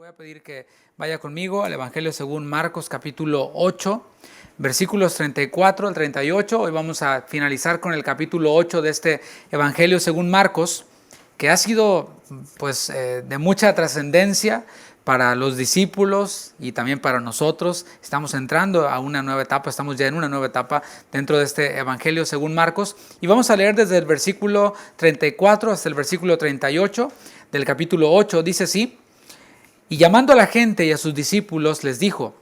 voy a pedir que vaya conmigo al Evangelio según Marcos capítulo 8, versículos 34 al 38. Hoy vamos a finalizar con el capítulo 8 de este Evangelio según Marcos, que ha sido de mucha trascendencia para los discípulos y también para nosotros. Estamos entrando a una nueva etapa, estamos ya en una nueva etapa dentro de este Evangelio según Marcos. Y vamos a leer desde el versículo 34 hasta el versículo 38 del capítulo 8. Dice así: y llamando a la gente y a sus discípulos les dijo: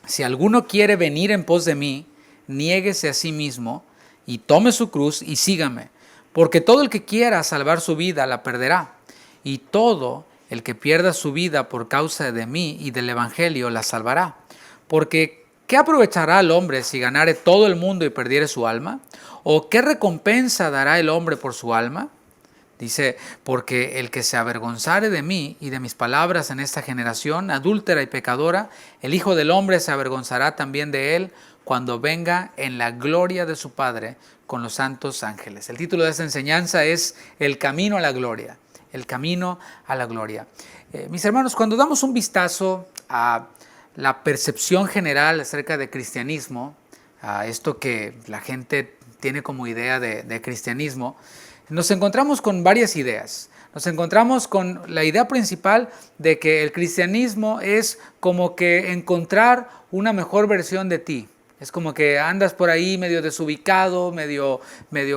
si alguno quiere venir en pos de mí, niéguese a sí mismo y tome su cruz y sígame. Porque todo el que quiera salvar su vida la perderá, y todo el que pierda su vida por causa de mí y del Evangelio la salvará. Porque ¿qué aprovechará el hombre si ganare todo el mundo y perdiere su alma? ¿O qué recompensa dará el hombre por su alma? Dice: porque el que se avergonzare de mí y de mis palabras en esta generación adúltera y pecadora, el Hijo del Hombre se avergonzará también de él cuando venga en la gloria de su Padre con los santos ángeles. El título de esta enseñanza es El camino a la gloria. El camino a la gloria. Mis hermanos, cuando damos un vistazo a la percepción general acerca de cristianismo, a esto que la gente tiene como idea de cristianismo, nos encontramos con varias ideas. Nos encontramos con la idea principal de que el cristianismo es como que encontrar una mejor versión de ti. Es como que andas por ahí medio desubicado, medio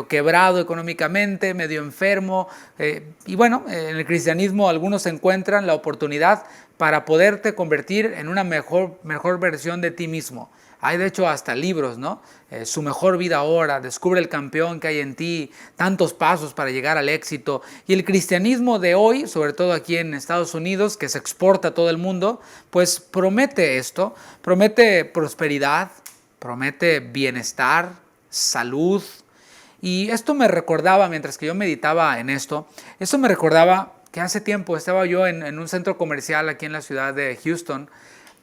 quebrado económicamente, medio enfermo. Y bueno, en el cristianismo algunos encuentran la oportunidad para poderte convertir en una mejor versión de ti mismo. Hay de hecho hasta libros, ¿no? Su mejor vida ahora, descubre el campeón que hay en ti, tantos pasos para llegar al éxito. Y el cristianismo de hoy, sobre todo aquí en Estados Unidos, que se exporta a todo el mundo, pues promete esto, promete prosperidad, promete bienestar, salud. Y esto me recordaba, mientras que yo meditaba en esto me recordaba que hace tiempo estaba yo en un centro comercial aquí en la ciudad de Houston.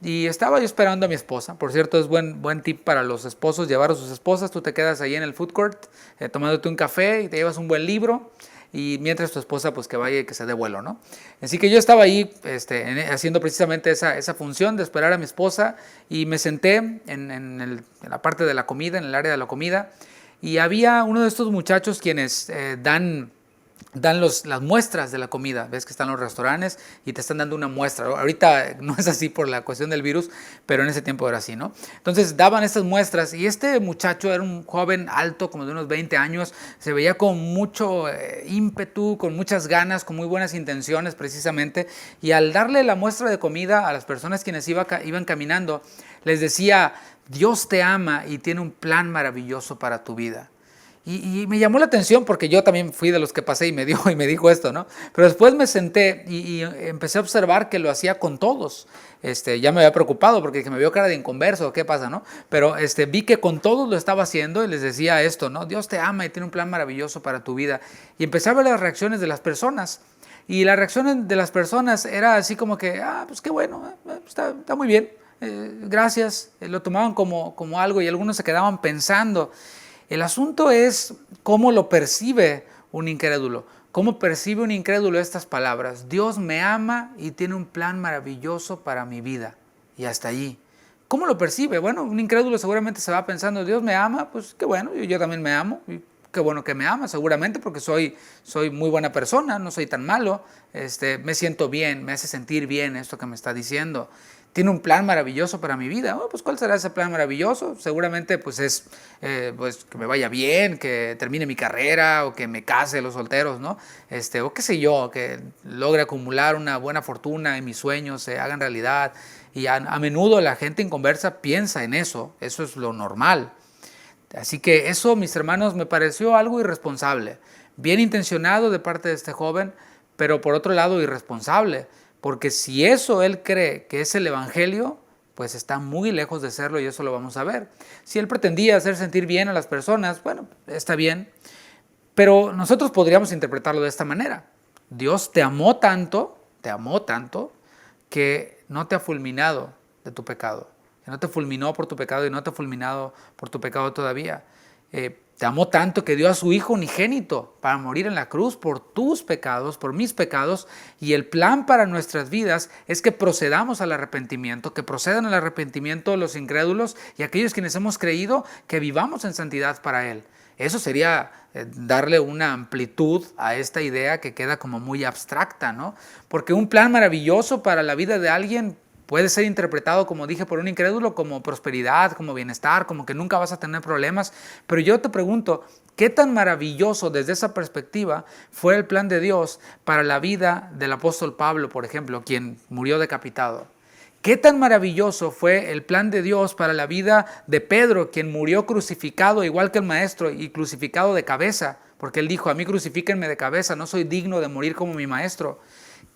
Y estaba yo esperando a mi esposa. Por cierto, es buen tip para los esposos llevar a sus esposas. Tú te quedas ahí en el food court tomándote un café y te llevas un buen libro. Y mientras tu esposa pues que vaya y que se dé vuelo, ¿no? Así que yo estaba ahí haciendo precisamente esa función de esperar a mi esposa. Y me senté en la parte de la comida, en el área de la comida. Y había uno de estos muchachos quienes dan las muestras de la comida. Ves que están los restaurantes y te están dando una muestra. Ahorita no es así por la cuestión del virus, pero en ese tiempo era así, ¿no? Entonces daban estas muestras y este muchacho era un joven alto, como de unos 20 años, se veía con mucho ímpetu, con muchas ganas, con muy buenas intenciones precisamente, y al darle la muestra de comida a las personas quienes iban caminando, les decía: Dios te ama y tiene un plan maravilloso para tu vida. Y me llamó la atención porque yo también fui de los que pasé y me dijo esto, ¿no? Pero después me senté y empecé a observar que lo hacía con todos. Ya me había preocupado porque me vio cara de inconverso, ¿qué pasa, no? Pero vi que con todos lo estaba haciendo y les decía esto, ¿no? Dios te ama y tiene un plan maravilloso para tu vida. Y empecé a ver las reacciones de las personas. Y la reacción de las personas era así como que: pues qué bueno, está muy bien, gracias. Lo tomaban como algo y algunos se quedaban pensando. El asunto es cómo lo percibe un incrédulo. ¿Cómo percibe un incrédulo estas palabras? Dios me ama y tiene un plan maravilloso para mi vida. Y hasta allí. ¿Cómo lo percibe? Bueno, un incrédulo seguramente se va pensando: Dios me ama, pues qué bueno, yo también me amo. Y qué bueno que me ama, seguramente, porque soy muy buena persona, no soy tan malo. Me siento bien, me hace sentir bien esto que me está diciendo. Tiene un plan maravilloso para mi vida. Pues ¿cuál será ese plan maravilloso? Seguramente pues es que me vaya bien, que termine mi carrera o que me case, los solteros, ¿no? O qué sé yo, que logre acumular una buena fortuna y mis sueños se hagan realidad. Y a menudo la gente inconversa piensa en eso. Eso es lo normal. Así que eso, mis hermanos, me pareció algo irresponsable. Bien intencionado de parte de este joven, pero por otro lado irresponsable. Porque si eso él cree que es el Evangelio, pues está muy lejos de serlo y eso lo vamos a ver. Si él pretendía hacer sentir bien a las personas, bueno, está bien. Pero nosotros podríamos interpretarlo de esta manera. Dios te amó tanto, que no te ha fulminado de tu pecado. Que no te fulminó por tu pecado y no te ha fulminado por tu pecado todavía. Te amó tanto que dio a su Hijo unigénito para morir en la cruz por tus pecados, por mis pecados. Y el plan para nuestras vidas es que procedamos al arrepentimiento, que procedan al arrepentimiento los incrédulos y aquellos quienes hemos creído, que vivamos en santidad para Él. Eso sería darle una amplitud a esta idea que queda como muy abstracta, ¿no? Porque un plan maravilloso para la vida de alguien puede ser interpretado, como dije, por un incrédulo como prosperidad, como bienestar, como que nunca vas a tener problemas. Pero yo te pregunto, ¿qué tan maravilloso desde esa perspectiva fue el plan de Dios para la vida del apóstol Pablo, por ejemplo, quien murió decapitado? ¿Qué tan maravilloso fue el plan de Dios para la vida de Pedro, quien murió crucificado igual que el maestro y crucificado de cabeza? Porque él dijo, a mí crucifíquenme de cabeza, no soy digno de morir como mi maestro.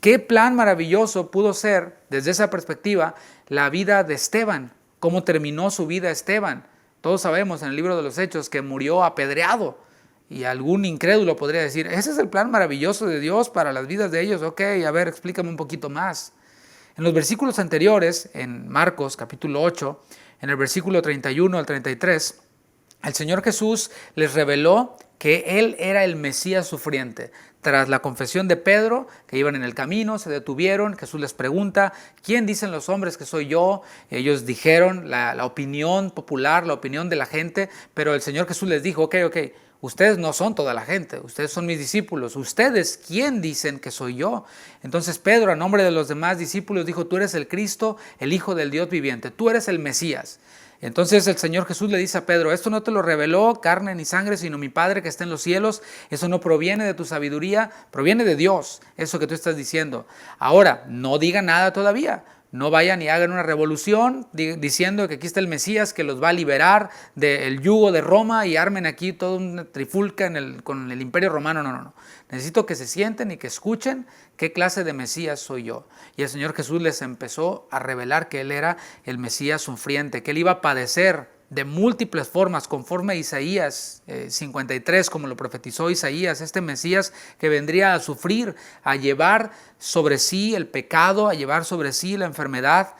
¿Qué plan maravilloso pudo ser, desde esa perspectiva, la vida de Esteban? ¿Cómo terminó su vida Esteban? Todos sabemos en el libro de los Hechos que murió apedreado. Y algún incrédulo podría decir, ese es el plan maravilloso de Dios para las vidas de ellos. Ok, a ver, explícame un poquito más. En los versículos anteriores, en Marcos capítulo 8, en el versículo 31 al 33, el Señor Jesús les reveló que Él era el Mesías sufriente. Tras la confesión de Pedro, que iban en el camino, se detuvieron, Jesús les pregunta, ¿quién dicen los hombres que soy yo? Ellos dijeron la opinión popular, la opinión de la gente, pero el Señor Jesús les dijo, ok, ustedes no son toda la gente, ustedes son mis discípulos, ustedes, ¿quién dicen que soy yo? Entonces Pedro, a nombre de los demás discípulos, dijo, tú eres el Cristo, el Hijo del Dios viviente, tú eres el Mesías. Entonces el Señor Jesús le dice a Pedro, esto no te lo reveló carne ni sangre, sino mi Padre que está en los cielos. Eso no proviene de tu sabiduría, proviene de Dios, eso que tú estás diciendo. Ahora, no diga nada todavía. No vayan y hagan una revolución diciendo que aquí está el Mesías que los va a liberar del yugo de Roma y armen aquí toda una trifulca con el imperio romano. No. Necesito que se sienten y que escuchen qué clase de Mesías soy yo. Y el Señor Jesús les empezó a revelar que Él era el Mesías sufriente, que Él iba a padecer de múltiples formas, conforme a Isaías 53, como lo profetizó Isaías, este Mesías que vendría a sufrir, a llevar sobre sí el pecado, a llevar sobre sí la enfermedad.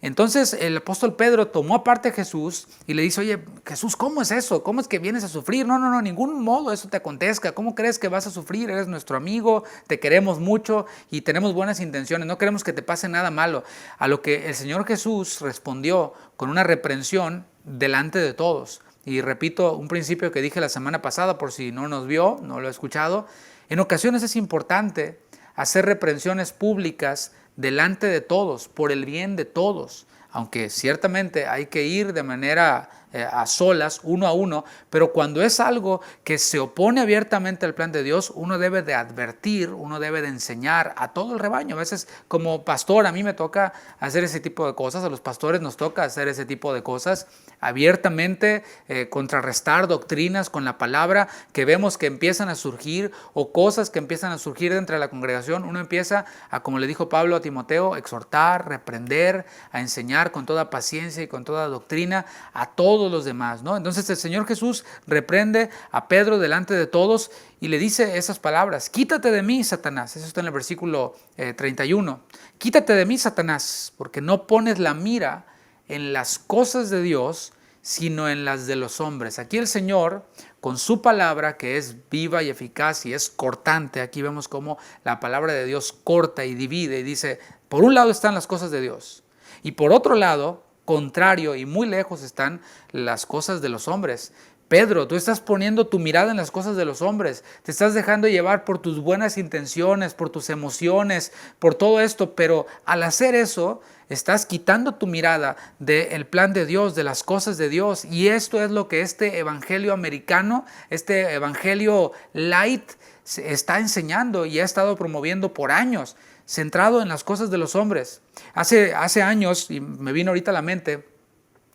Entonces el apóstol Pedro tomó aparte a Jesús y le dice, oye, Jesús, ¿cómo es eso? ¿Cómo es que vienes a sufrir? No, ningún modo eso te acontezca. ¿Cómo crees que vas a sufrir? Eres nuestro amigo, te queremos mucho y tenemos buenas intenciones. No queremos que te pase nada malo. A lo que el Señor Jesús respondió con una reprensión delante de todos. Y repito un principio que dije la semana pasada, por si no nos vio, no lo ha escuchado. En ocasiones es importante hacer reprensiones públicas delante de todos, por el bien de todos, aunque ciertamente hay que ir de manera a solas, uno a uno, pero cuando es algo que se opone abiertamente al plan de Dios, uno debe de advertir, uno debe de enseñar a todo el rebaño. A veces como pastor a mí me toca hacer ese tipo de cosas, a los pastores nos toca hacer ese tipo de cosas, abiertamente contrarrestar doctrinas con la palabra que vemos que empiezan a surgir o cosas que empiezan a surgir dentro de la congregación. Uno empieza a, como le dijo Pablo a Timoteo, exhortar, reprender, a enseñar con toda paciencia y con toda doctrina a todos los demás, ¿no? Entonces el Señor Jesús reprende a Pedro delante de todos y le dice esas palabras, quítate de mí, Satanás. Eso está en el versículo 31. Quítate de mí, Satanás, porque no pones la mira en las cosas de Dios, sino en las de los hombres. Aquí el Señor, con su palabra, que es viva y eficaz y es cortante, aquí vemos cómo la palabra de Dios corta y divide y dice, por un lado están las cosas de Dios y por otro lado, contrario y muy lejos están las cosas de los hombres. Pedro, tú estás poniendo tu mirada en las cosas de los hombres, te estás dejando llevar por tus buenas intenciones, por tus emociones, por todo esto, pero al hacer eso, estás quitando tu mirada del plan de Dios, de las cosas de Dios, y esto es lo que este evangelio americano, este evangelio light, está enseñando y ha estado promoviendo por años, centrado en las cosas de los hombres. Hace años, y me vino ahorita a la mente,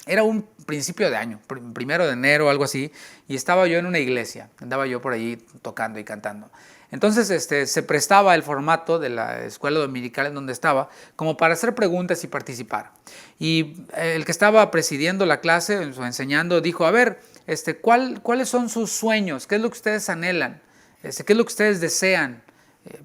era un principio de año, 1 de enero o algo así, y estaba yo en una iglesia, andaba yo por ahí tocando y cantando. Entonces se prestaba el formato de la escuela dominical en donde estaba como para hacer preguntas y participar. Y el que estaba presidiendo la clase o enseñando dijo, a ver, ¿cuáles son sus sueños? ¿Qué es lo que ustedes anhelan? ¿Qué es lo que ustedes desean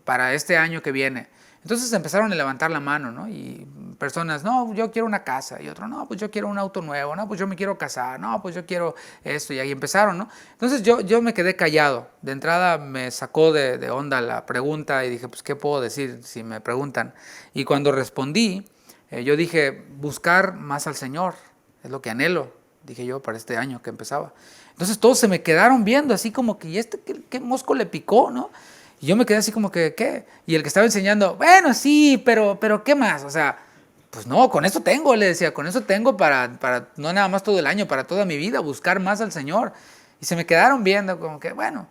para este año que viene? Entonces empezaron a levantar la mano, ¿no? Y personas, no, yo quiero una casa, y otro, no, pues yo quiero un auto nuevo, no, pues yo me quiero casar, no, pues yo quiero esto, y ahí empezaron, ¿no? Entonces yo me quedé callado. De entrada me sacó de onda la pregunta y dije, pues ¿qué puedo decir si me preguntan? Y cuando respondí, yo dije, buscar más al Señor, es lo que anhelo, dije yo, para este año que empezaba. Entonces todos se me quedaron viendo así como que, ¿y este qué mosco le picó, no? Y yo me quedé así como que, ¿qué? Y el que estaba enseñando, bueno, sí, pero ¿qué más? O sea, pues no, con eso tengo, le decía, con eso tengo para no nada más todo el año, para toda mi vida, buscar más al Señor. Y se me quedaron viendo como que, bueno,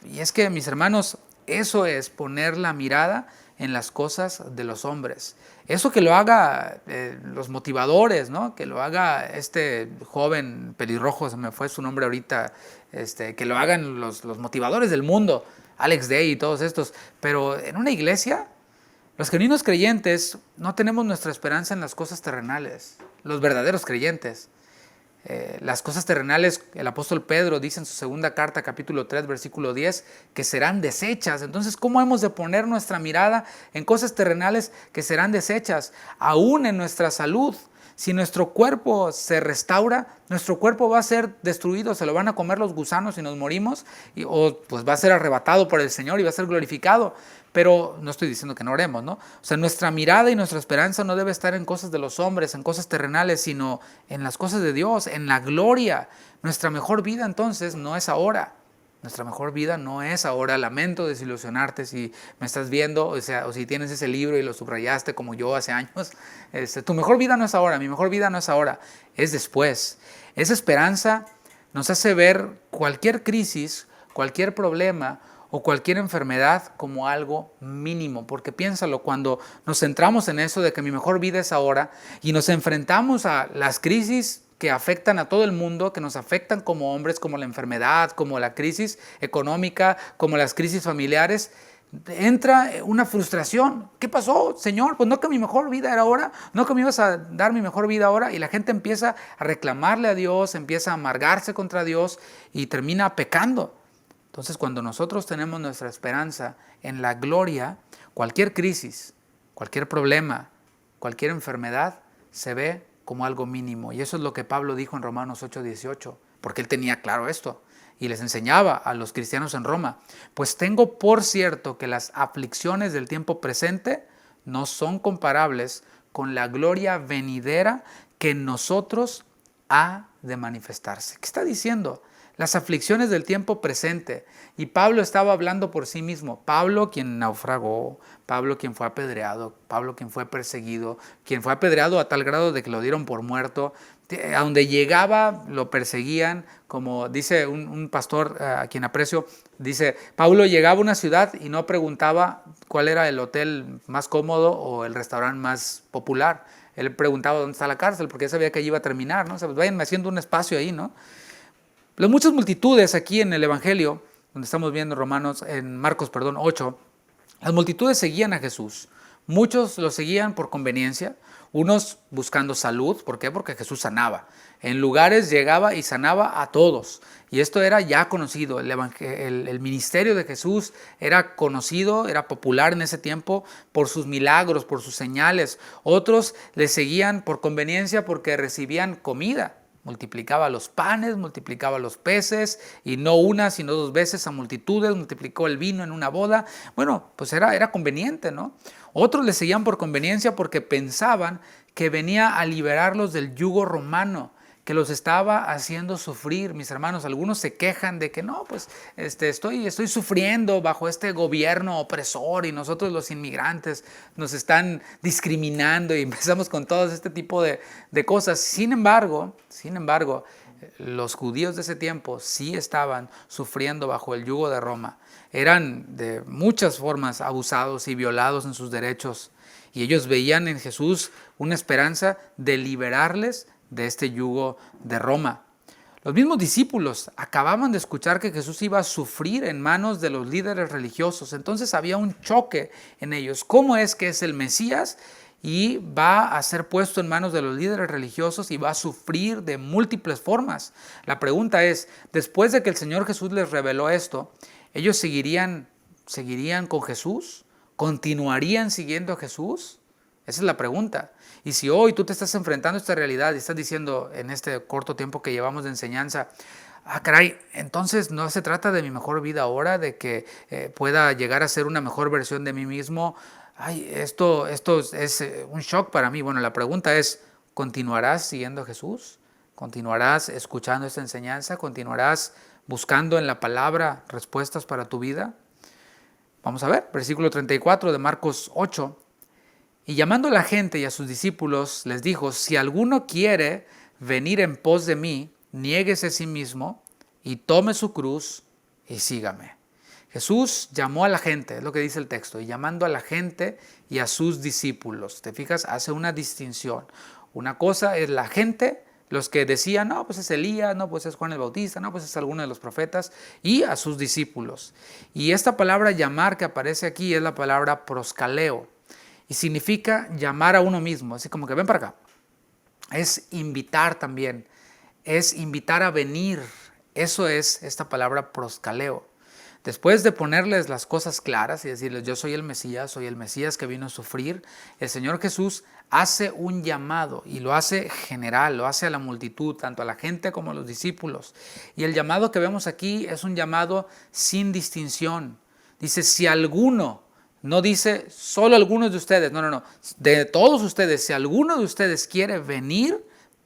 y es que mis hermanos, eso es poner la mirada en las cosas de los hombres. Eso que lo haga los motivadores, ¿no? Que lo haga este joven pelirrojo, se me fue su nombre ahorita, que lo hagan los motivadores del mundo, Alex Day y todos estos. Pero en una iglesia, los genuinos creyentes no tenemos nuestra esperanza en las cosas terrenales, los verdaderos creyentes. Las cosas terrenales, el apóstol Pedro dice en su segunda carta, capítulo 3, versículo 10, que serán deshechas. Entonces, ¿cómo hemos de poner nuestra mirada en cosas terrenales que serán deshechas? Aún en nuestra salud. Si nuestro cuerpo se restaura, nuestro cuerpo va a ser destruido, se lo van a comer los gusanos y nos morimos, o pues va a ser arrebatado por el Señor y va a ser glorificado. Pero no estoy diciendo que no oremos, ¿no? O sea, nuestra mirada y nuestra esperanza no debe estar en cosas de los hombres, en cosas terrenales, sino en las cosas de Dios, en la gloria. Nuestra mejor vida entonces no es ahora. Nuestra mejor vida no es ahora. Lamento desilusionarte si me estás viendo, o si tienes ese libro y lo subrayaste como yo hace años. Tu mejor vida no es ahora, mi mejor vida no es ahora, es después. Esa esperanza nos hace ver cualquier crisis, cualquier problema o cualquier enfermedad como algo mínimo, porque piénsalo, cuando nos centramos en eso de que mi mejor vida es ahora y nos enfrentamos a las crisis que afectan a todo el mundo, que nos afectan como hombres, como la enfermedad, como la crisis económica, como las crisis familiares, entra una frustración. ¿Qué pasó, Señor? Pues no que mi mejor vida era ahora, no que me ibas a dar mi mejor vida ahora, y la gente empieza a reclamarle a Dios, empieza a amargarse contra Dios y termina pecando. Entonces, cuando nosotros tenemos nuestra esperanza en la gloria, cualquier crisis, cualquier problema, cualquier enfermedad se ve como algo mínimo. Y eso es lo que Pablo dijo en Romanos 8:18, porque él tenía claro esto y les enseñaba a los cristianos en Roma. Pues tengo por cierto que las aflicciones del tiempo presente no son comparables con la gloria venidera que en nosotros ha de manifestarse. ¿Qué está diciendo? Las aflicciones del tiempo presente. Y Pablo estaba hablando por sí mismo. Pablo quien naufragó, Pablo quien fue apedreado, Pablo quien fue perseguido, quien fue apedreado a tal grado de que lo dieron por muerto. A donde llegaba lo perseguían, como dice un pastor a quien aprecio, dice, Pablo llegaba a una ciudad y no preguntaba cuál era el hotel más cómodo o el restaurante más popular. Él preguntaba dónde está la cárcel, porque ya sabía que allí iba a terminar, ¿no? O sea, pues vayan haciendo un espacio ahí, ¿no? Las muchas multitudes aquí en el Evangelio, donde estamos viendo en Marcos 8, las multitudes seguían a Jesús. Muchos lo seguían por conveniencia, unos buscando salud. ¿Por qué? Porque Jesús sanaba. En lugares llegaba y sanaba a todos. Y esto era ya conocido. El ministerio de Jesús era conocido, era popular en ese tiempo por sus milagros, por sus señales. Otros le seguían por conveniencia porque recibían comida. Multiplicaba los panes, multiplicaba los peces, y no una, sino dos veces a multitudes, multiplicó el vino en una boda. Bueno, pues era conveniente, ¿no? Otros le seguían por conveniencia porque pensaban que venía a liberarlos del yugo romano, que los estaba haciendo sufrir. Mis hermanos, algunos se quejan de que no, pues estoy sufriendo bajo este gobierno opresor y nosotros los inmigrantes nos están discriminando, y empezamos con todo este tipo de cosas. Sin embargo, los judíos de ese tiempo sí estaban sufriendo bajo el yugo de Roma. Eran de muchas formas abusados y violados en sus derechos, y ellos veían en Jesús una esperanza de liberarles de este yugo de Roma. Los mismos discípulos acababan de escuchar que Jesús iba a sufrir en manos de los líderes religiosos. Entonces había un choque en ellos. ¿Cómo es que es el Mesías y va a ser puesto en manos de los líderes religiosos y va a sufrir de múltiples formas? La pregunta es, después de que el Señor Jesús les reveló esto, ¿ellos seguirían con Jesús? ¿Continuarían siguiendo a Jesús? Esa es la pregunta. Y si hoy tú te estás enfrentando a esta realidad y estás diciendo en este corto tiempo que llevamos de enseñanza, caray, entonces no se trata de mi mejor vida ahora, de que pueda llegar a ser una mejor versión de mí mismo. Ay, esto es un shock para mí. Bueno, la pregunta es, ¿continuarás siguiendo a Jesús? ¿Continuarás escuchando esta enseñanza? ¿Continuarás buscando en la palabra respuestas para tu vida? Vamos a ver, versículo 34 de Marcos 8. Y llamando a la gente y a sus discípulos, les dijo, si alguno quiere venir en pos de mí, niéguese a sí mismo y tome su cruz y sígame. Jesús llamó a la gente, es lo que dice el texto, y llamando a la gente y a sus discípulos. ¿Te fijas? Hace una distinción. Una cosa es la gente, los que decían, no, pues es Elías, no, pues es Juan el Bautista, no, pues es alguno de los profetas, y a sus discípulos. Y esta palabra llamar que aparece aquí es la palabra proscaleo, y significa llamar a uno mismo, así como que ven para acá. Es invitar también, es invitar a venir. Eso es esta palabra proscaleo. Después de ponerles las cosas claras y decirles, yo soy el Mesías que vino a sufrir, el Señor Jesús hace un llamado y lo hace general, lo hace a la multitud, tanto a la gente como a los discípulos. Y el llamado que vemos aquí es un llamado sin distinción. Dice, si alguno, no dice solo algunos de ustedes, no, de todos ustedes, si alguno de ustedes quiere venir,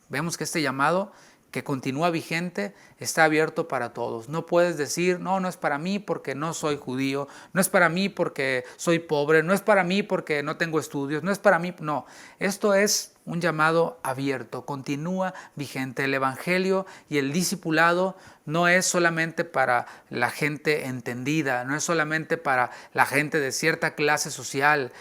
vemos que este llamado que continúa vigente, está abierto para todos. No puedes decir, no es para mí porque no soy judío, no es para mí porque soy pobre, no es para mí porque no tengo estudios, no es para mí, no. Esto es un llamado abierto, continúa vigente. El evangelio y el discipulado no es solamente para la gente entendida, no es solamente para la gente de cierta clase social,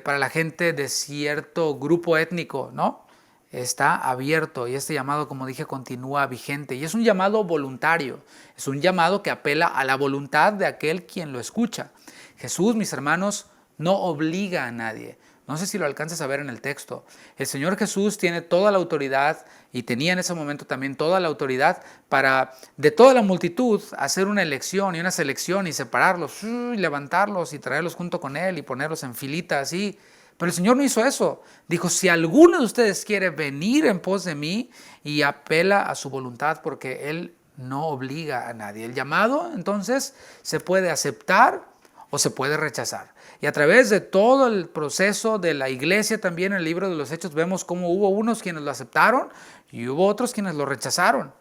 para la gente de cierto grupo étnico, ¿no? Está abierto y este llamado, como dije, continúa vigente y es un llamado voluntario, es un llamado que apela a la voluntad de aquel quien lo escucha. Jesús, mis hermanos, no obliga a nadie. No sé si lo alcanzas a ver en el texto. El Señor Jesús tiene toda la autoridad y tenía en ese momento también toda la autoridad para de toda la multitud hacer una elección y una selección y separarlos, y levantarlos y traerlos junto con Él y ponerlos en filita así. Pero el Señor no hizo eso. Dijo, si alguno de ustedes quiere venir en pos de mí, y apela a su voluntad porque Él no obliga a nadie. El llamado, entonces, se puede aceptar o se puede rechazar. Y a través de todo el proceso de la iglesia también en el libro de los Hechos vemos cómo hubo unos quienes lo aceptaron y hubo otros quienes lo rechazaron.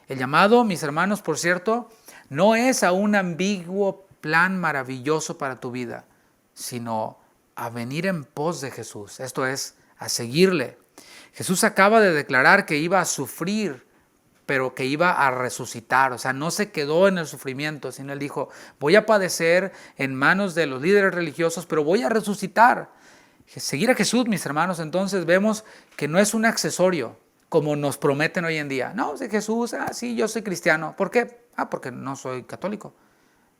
El llamado, mis hermanos, por cierto, no es a un ambiguo plan maravilloso para tu vida, sino a venir en pos de Jesús, esto es, a seguirle. Jesús acaba de declarar que iba a sufrir, pero que iba a resucitar, o sea, no se quedó en el sufrimiento, sino Él dijo, voy a padecer en manos de los líderes religiosos, pero voy a resucitar. Seguir a Jesús, mis hermanos, entonces vemos que no es un accesorio, como nos prometen hoy en día. No, de Jesús, sí, yo soy cristiano. ¿Por qué? Porque no soy católico.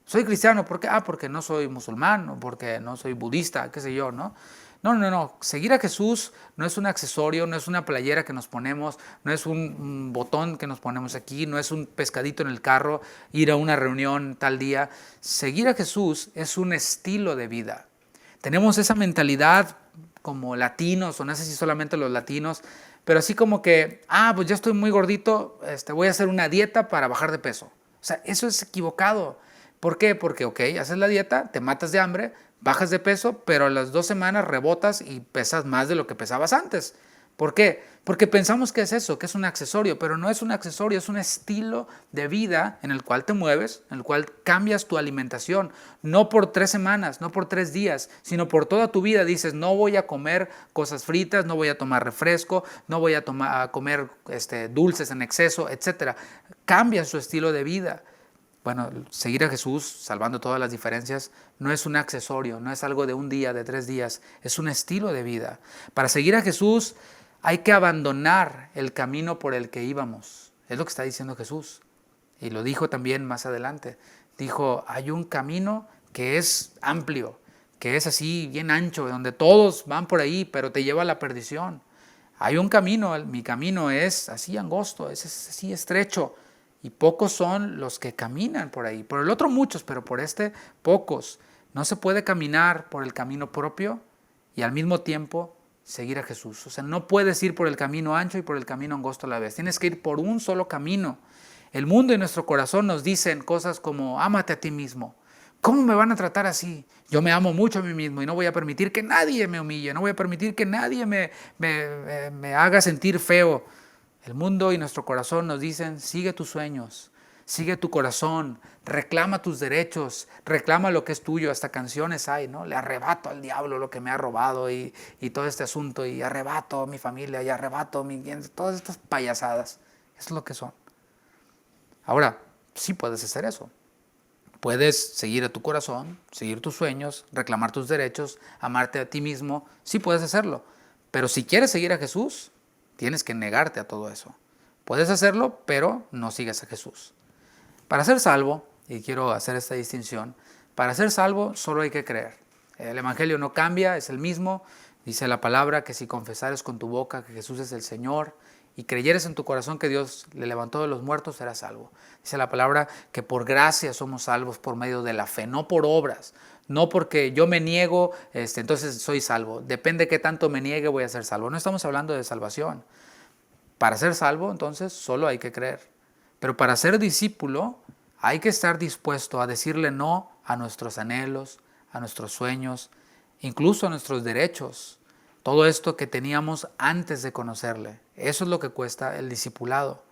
Soy cristiano, ¿por qué? Porque no soy musulmán, o porque no soy budista, qué sé yo, ¿no? No. Seguir a Jesús no es un accesorio, no es una playera que nos ponemos, no es un botón que nos ponemos aquí, no es un pescadito en el carro, ir a una reunión tal día. Seguir a Jesús es un estilo de vida. Tenemos esa mentalidad como latinos, o no sé si solamente los latinos, pero así como que, pues ya estoy muy gordito, voy a hacer una dieta para bajar de peso. O sea, eso es equivocado. ¿Por qué? Porque, haces la dieta, te matas de hambre, bajas de peso, pero a las 2 semanas rebotas y pesas más de lo que pesabas antes. ¿Por qué? Porque pensamos que es eso, que es un accesorio, pero no es un accesorio, es un estilo de vida en el cual te mueves, en el cual cambias tu alimentación, no por 3 semanas, no por 3 días, sino por toda tu vida. Dices, no voy a comer cosas fritas, no voy a tomar refresco, no voy a comer dulces en exceso, etc. Cambias su estilo de vida. Bueno, seguir a Jesús, salvando todas las diferencias, no es un accesorio, no es algo de un día, de 3 días, es un estilo de vida. Para seguir a Jesús hay que abandonar el camino por el que íbamos. Es lo que está diciendo Jesús. Y lo dijo también más adelante. Dijo, hay un camino que es amplio, que es así bien ancho, donde todos van por ahí, pero te lleva a la perdición. Hay un camino, mi camino es así angosto, es así estrecho. Y pocos son los que caminan por ahí. Por el otro muchos, pero por pocos. No se puede caminar por el camino propio y al mismo tiempo seguir a Jesús. O sea, no puedes ir por el camino ancho y por el camino angosto a la vez. Tienes que ir por un solo camino. El mundo y nuestro corazón nos dicen cosas como, ámate a ti mismo. ¿Cómo me van a tratar así? Yo me amo mucho a mí mismo y no voy a permitir que nadie me humille, no voy a permitir que nadie me haga sentir feo. El mundo y nuestro corazón nos dicen, sigue tus sueños, sigue tu corazón, reclama tus derechos, reclama lo que es tuyo. Hasta canciones hay, ¿no? Le arrebato al diablo lo que me ha robado y todo este asunto, y arrebato a mi familia, y arrebato todas estas payasadas. Eso es lo que son. Ahora, sí puedes hacer eso. Puedes seguir a tu corazón, seguir tus sueños, reclamar tus derechos, amarte a ti mismo. Sí puedes hacerlo. Pero si quieres seguir a Jesús, tienes que negarte a todo eso. Puedes hacerlo, pero no sigas a Jesús. Para ser salvo, y quiero hacer esta distinción, para ser salvo solo hay que creer. El Evangelio no cambia, es el mismo. Dice la palabra que si confesares con tu boca que Jesús es el Señor y creyeres en tu corazón que Dios le levantó de los muertos, serás salvo. Dice la palabra que por gracia somos salvos por medio de la fe, no por obras, no porque yo me niego, entonces soy salvo. Depende de qué tanto me niegue, voy a ser salvo. No estamos hablando de salvación. Para ser salvo, entonces, solo hay que creer. Pero para ser discípulo, hay que estar dispuesto a decirle no a nuestros anhelos, a nuestros sueños, incluso a nuestros derechos. Todo esto que teníamos antes de conocerle. Eso es lo que cuesta el discipulado.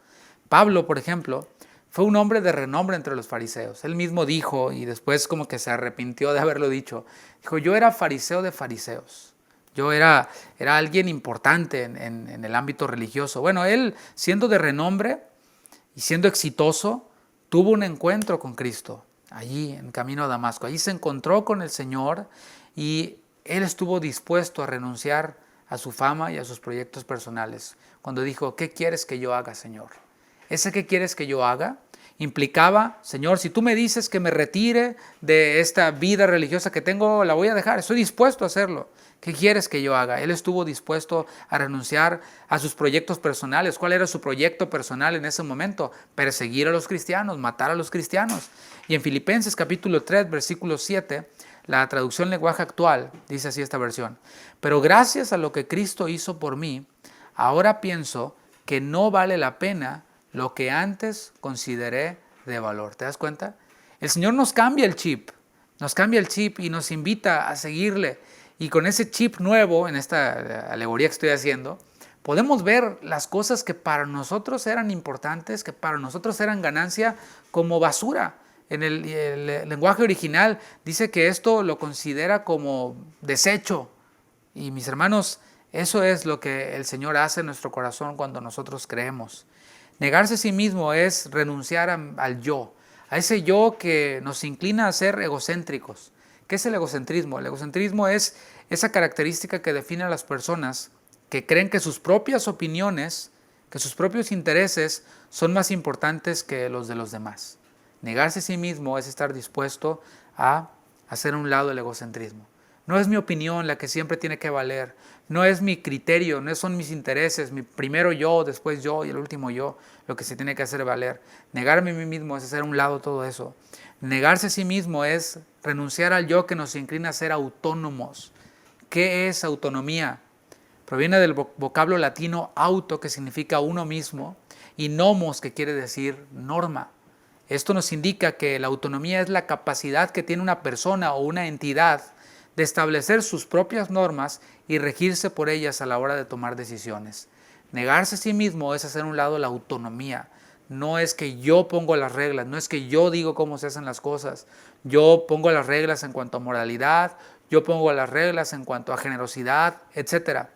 Pablo, por ejemplo, fue un hombre de renombre entre los fariseos. Él mismo dijo, y después como que se arrepintió de haberlo dicho, dijo, yo era fariseo de fariseos. Yo era alguien importante en el ámbito religioso. Bueno, él, siendo de renombre y siendo exitoso, tuvo un encuentro con Cristo allí en camino a Damasco. Allí se encontró con el Señor y él estuvo dispuesto a renunciar a su fama y a sus proyectos personales. Cuando dijo, ¿qué quieres que yo haga, Señor? Ese ¿qué quieres que yo haga? Implicaba, Señor, si tú me dices que me retire de esta vida religiosa que tengo, la voy a dejar. Estoy dispuesto a hacerlo. ¿Qué quieres que yo haga? Él estuvo dispuesto a renunciar a sus proyectos personales. ¿Cuál era su proyecto personal en ese momento? Perseguir a los cristianos, matar a los cristianos. Y en Filipenses capítulo 3, versículo 7, la traducción lenguaje actual, dice así esta versión. Pero gracias a lo que Cristo hizo por mí, ahora pienso que no vale la pena lo que antes consideré de valor. ¿Te das cuenta? El Señor nos cambia el chip y nos invita a seguirle. Y con ese chip nuevo, en esta alegoría que estoy haciendo, podemos ver las cosas que para nosotros eran importantes, que para nosotros eran ganancia, como basura. En el lenguaje original dice que esto lo considera como desecho. Y mis hermanos, eso es lo que el Señor hace en nuestro corazón cuando nosotros creemos. Negarse a sí mismo es renunciar al yo, a ese yo que nos inclina a ser egocéntricos. ¿Qué es el egocentrismo? El egocentrismo es esa característica que define a las personas que creen que sus propias opiniones, que sus propios intereses son más importantes que los de los demás. Negarse a sí mismo es estar dispuesto a hacer a un lado el egocentrismo. No es mi opinión la que siempre tiene que valer, no es mi criterio, no son mis intereses, mi primero yo, después yo y el último yo, lo que se tiene que hacer valer. Negarme a mí mismo es hacer a un lado todo eso. Negarse a sí mismo es renunciar al yo que nos inclina a ser autónomos. ¿Qué es autonomía? Proviene del vocablo latino auto, que significa uno mismo, y nomos, que quiere decir norma. Esto nos indica que la autonomía es la capacidad que tiene una persona o una entidad de establecer sus propias normas y regirse por ellas a la hora de tomar decisiones. Negarse a sí mismo es hacer a un lado la autonomía. No es que yo pongo las reglas, no es que yo digo cómo se hacen las cosas. Yo pongo las reglas en cuanto a moralidad, yo pongo las reglas en cuanto a generosidad, etc.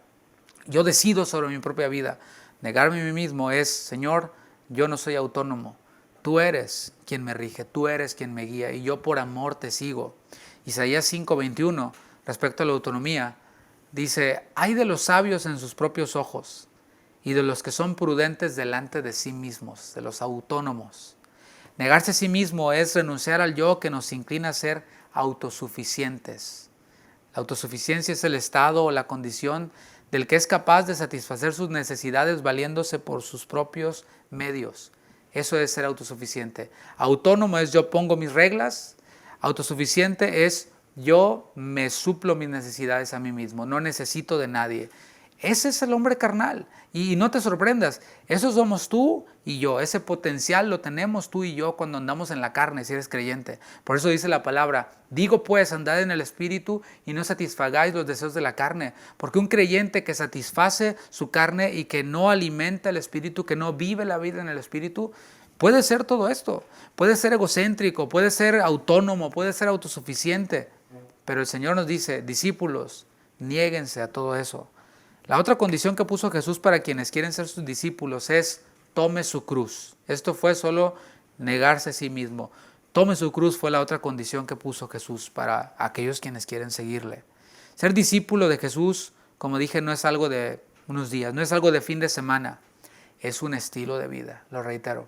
Yo decido sobre mi propia vida. Negarme a mí mismo es, Señor, yo no soy autónomo. Tú eres quien me rige, tú eres quien me guía y yo por amor te sigo. Isaías 5:21, respecto a la autonomía, dice, ay de los sabios en sus propios ojos y de los que son prudentes delante de sí mismos, de los autónomos. Negarse a sí mismo es renunciar al yo que nos inclina a ser autosuficientes. La autosuficiencia es el estado o la condición del que es capaz de satisfacer sus necesidades valiéndose por sus propios medios. Eso es ser autosuficiente. Autónomo es yo pongo mis reglas. Autosuficiente es yo me suplo mis necesidades a mí mismo. No necesito de nadie. Ese es el hombre carnal. Y no te sorprendas, eso somos tú y yo. Ese potencial lo tenemos tú y yo cuando andamos en la carne, si eres creyente. Por eso dice la palabra, digo pues, andad en el Espíritu y no satisfagáis los deseos de la carne. Porque un creyente que satisface su carne y que no alimenta el Espíritu, que no vive la vida en el Espíritu, puede ser todo esto. Puede ser egocéntrico, puede ser autónomo, puede ser autosuficiente. Pero el Señor nos dice, discípulos, niéguense a todo eso. La otra condición que puso Jesús para quienes quieren ser sus discípulos es tome su cruz. Esto fue solo negarse a sí mismo. Tome su cruz fue la otra condición que puso Jesús para aquellos quienes quieren seguirle. Ser discípulo de Jesús, como dije, no es algo de unos días, no es algo de fin de semana, es un estilo de vida, lo reitero.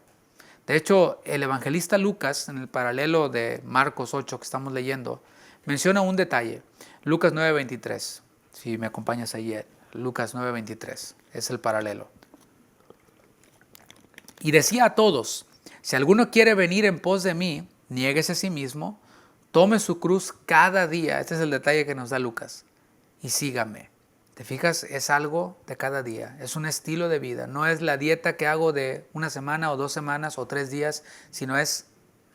De hecho, el evangelista Lucas, en el paralelo de Marcos 8 que estamos leyendo, menciona un detalle. Lucas 9:23, si me acompañas ahí, Lucas 9:23, es el paralelo. Y decía a todos, si alguno quiere venir en pos de mí, niéguese a sí mismo, tome su cruz cada día, este es el detalle que nos da Lucas, y sígame. ¿Te fijas? Es algo de cada día, es un estilo de vida, no es la dieta que hago de una semana o 2 semanas o 3 días, sino es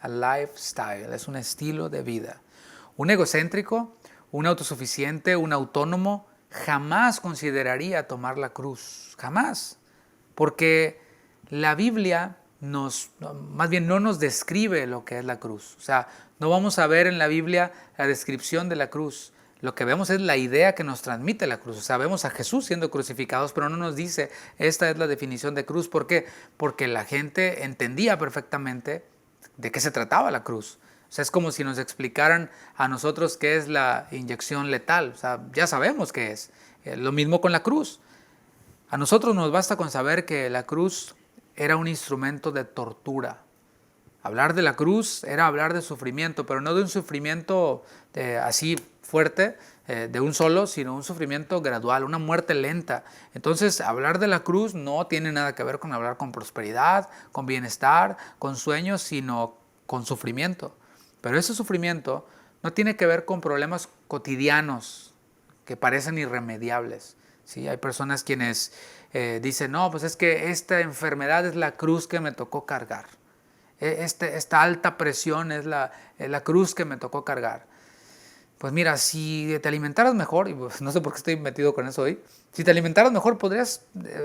a lifestyle, es un estilo de vida. Un egocéntrico, un autosuficiente, un autónomo, jamás consideraría tomar la cruz, jamás, porque la Biblia más bien no nos describe lo que es la cruz, o sea, no vamos a ver en la Biblia la descripción de la cruz, lo que vemos es la idea que nos transmite la cruz, o sea, vemos a Jesús siendo crucificados, pero no nos dice, esta es la definición de cruz, ¿por qué? Porque la gente entendía perfectamente de qué se trataba la cruz. O sea, es como si nos explicaran a nosotros qué es la inyección letal. O sea, ya sabemos qué es. Lo mismo con la cruz. A nosotros nos basta con saber que la cruz era un instrumento de tortura. Hablar de la cruz era hablar de sufrimiento, pero no de un sufrimiento así fuerte, de un solo, sino un sufrimiento gradual, una muerte lenta. Entonces, hablar de la cruz no tiene nada que ver con hablar con prosperidad, con bienestar, con sueños, sino con sufrimiento. Pero ese sufrimiento no tiene que ver con problemas cotidianos que parecen irremediables. ¿Sí? Hay personas quienes dicen, no, pues es que esta enfermedad es la cruz que me tocó cargar. Esta alta presión es la cruz que me tocó cargar. Pues mira, si te alimentaras mejor, y pues no sé por qué estoy metido con eso hoy, si te alimentaras mejor podrías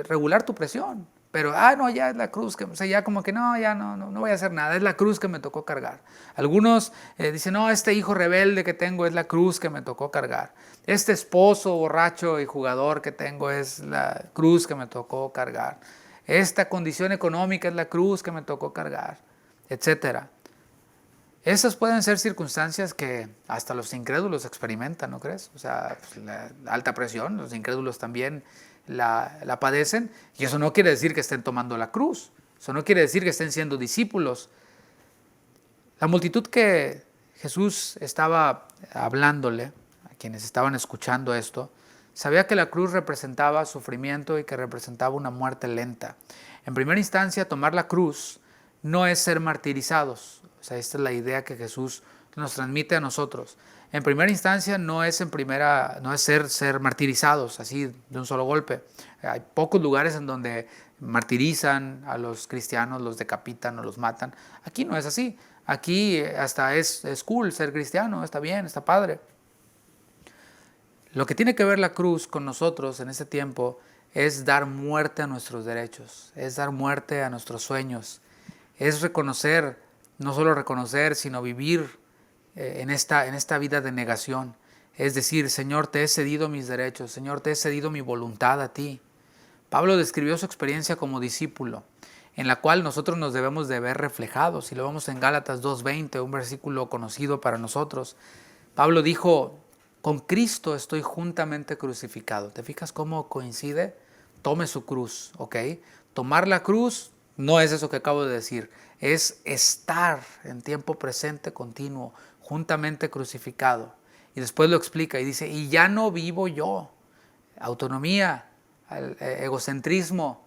regular tu presión. Pero, no, ya es la cruz, o sea, ya como que no, ya no voy a hacer nada, es la cruz que me tocó cargar. Algunos dicen, no, este hijo rebelde que tengo es la cruz que me tocó cargar. Este esposo borracho y jugador que tengo es la cruz que me tocó cargar. Esta condición económica es la cruz que me tocó cargar, etcétera. Esas pueden ser circunstancias que hasta los incrédulos experimentan, ¿no crees? O sea, pues, la alta presión, los incrédulos también la padecen, y eso no quiere decir que estén tomando la cruz, eso no quiere decir que estén siendo discípulos. La multitud que Jesús estaba hablándole, a quienes estaban escuchando esto, sabía que la cruz representaba sufrimiento y que representaba una muerte lenta. En primera instancia, tomar la cruz no es ser martirizados. O sea, esta es la idea que Jesús nos transmite a nosotros. En primera instancia no es ser martirizados así de un solo golpe. Hay pocos lugares en donde martirizan a los cristianos, los decapitan o los matan. Aquí no es así. Aquí hasta es cool ser cristiano, está bien, está padre. Lo que tiene que ver la cruz con nosotros en ese tiempo es dar muerte a nuestros derechos, es dar muerte a nuestros sueños, es reconocer, no solo reconocer, sino vivir en esta vida de negación. Es decir, Señor, te he cedido mis derechos, Señor, te he cedido mi voluntad a ti. Pablo describió su experiencia como discípulo, en la cual nosotros nos debemos de ver reflejados. Si lo vemos en Gálatas 2:20, un versículo conocido para nosotros, Pablo dijo, con Cristo estoy juntamente crucificado. ¿Te fijas cómo coincide? Tome su cruz, ¿ok? Tomar la cruz no es eso que acabo de decir, es estar en tiempo presente continuo, juntamente crucificado. Y después lo explica y dice, y ya no vivo yo. Autonomía, egocentrismo,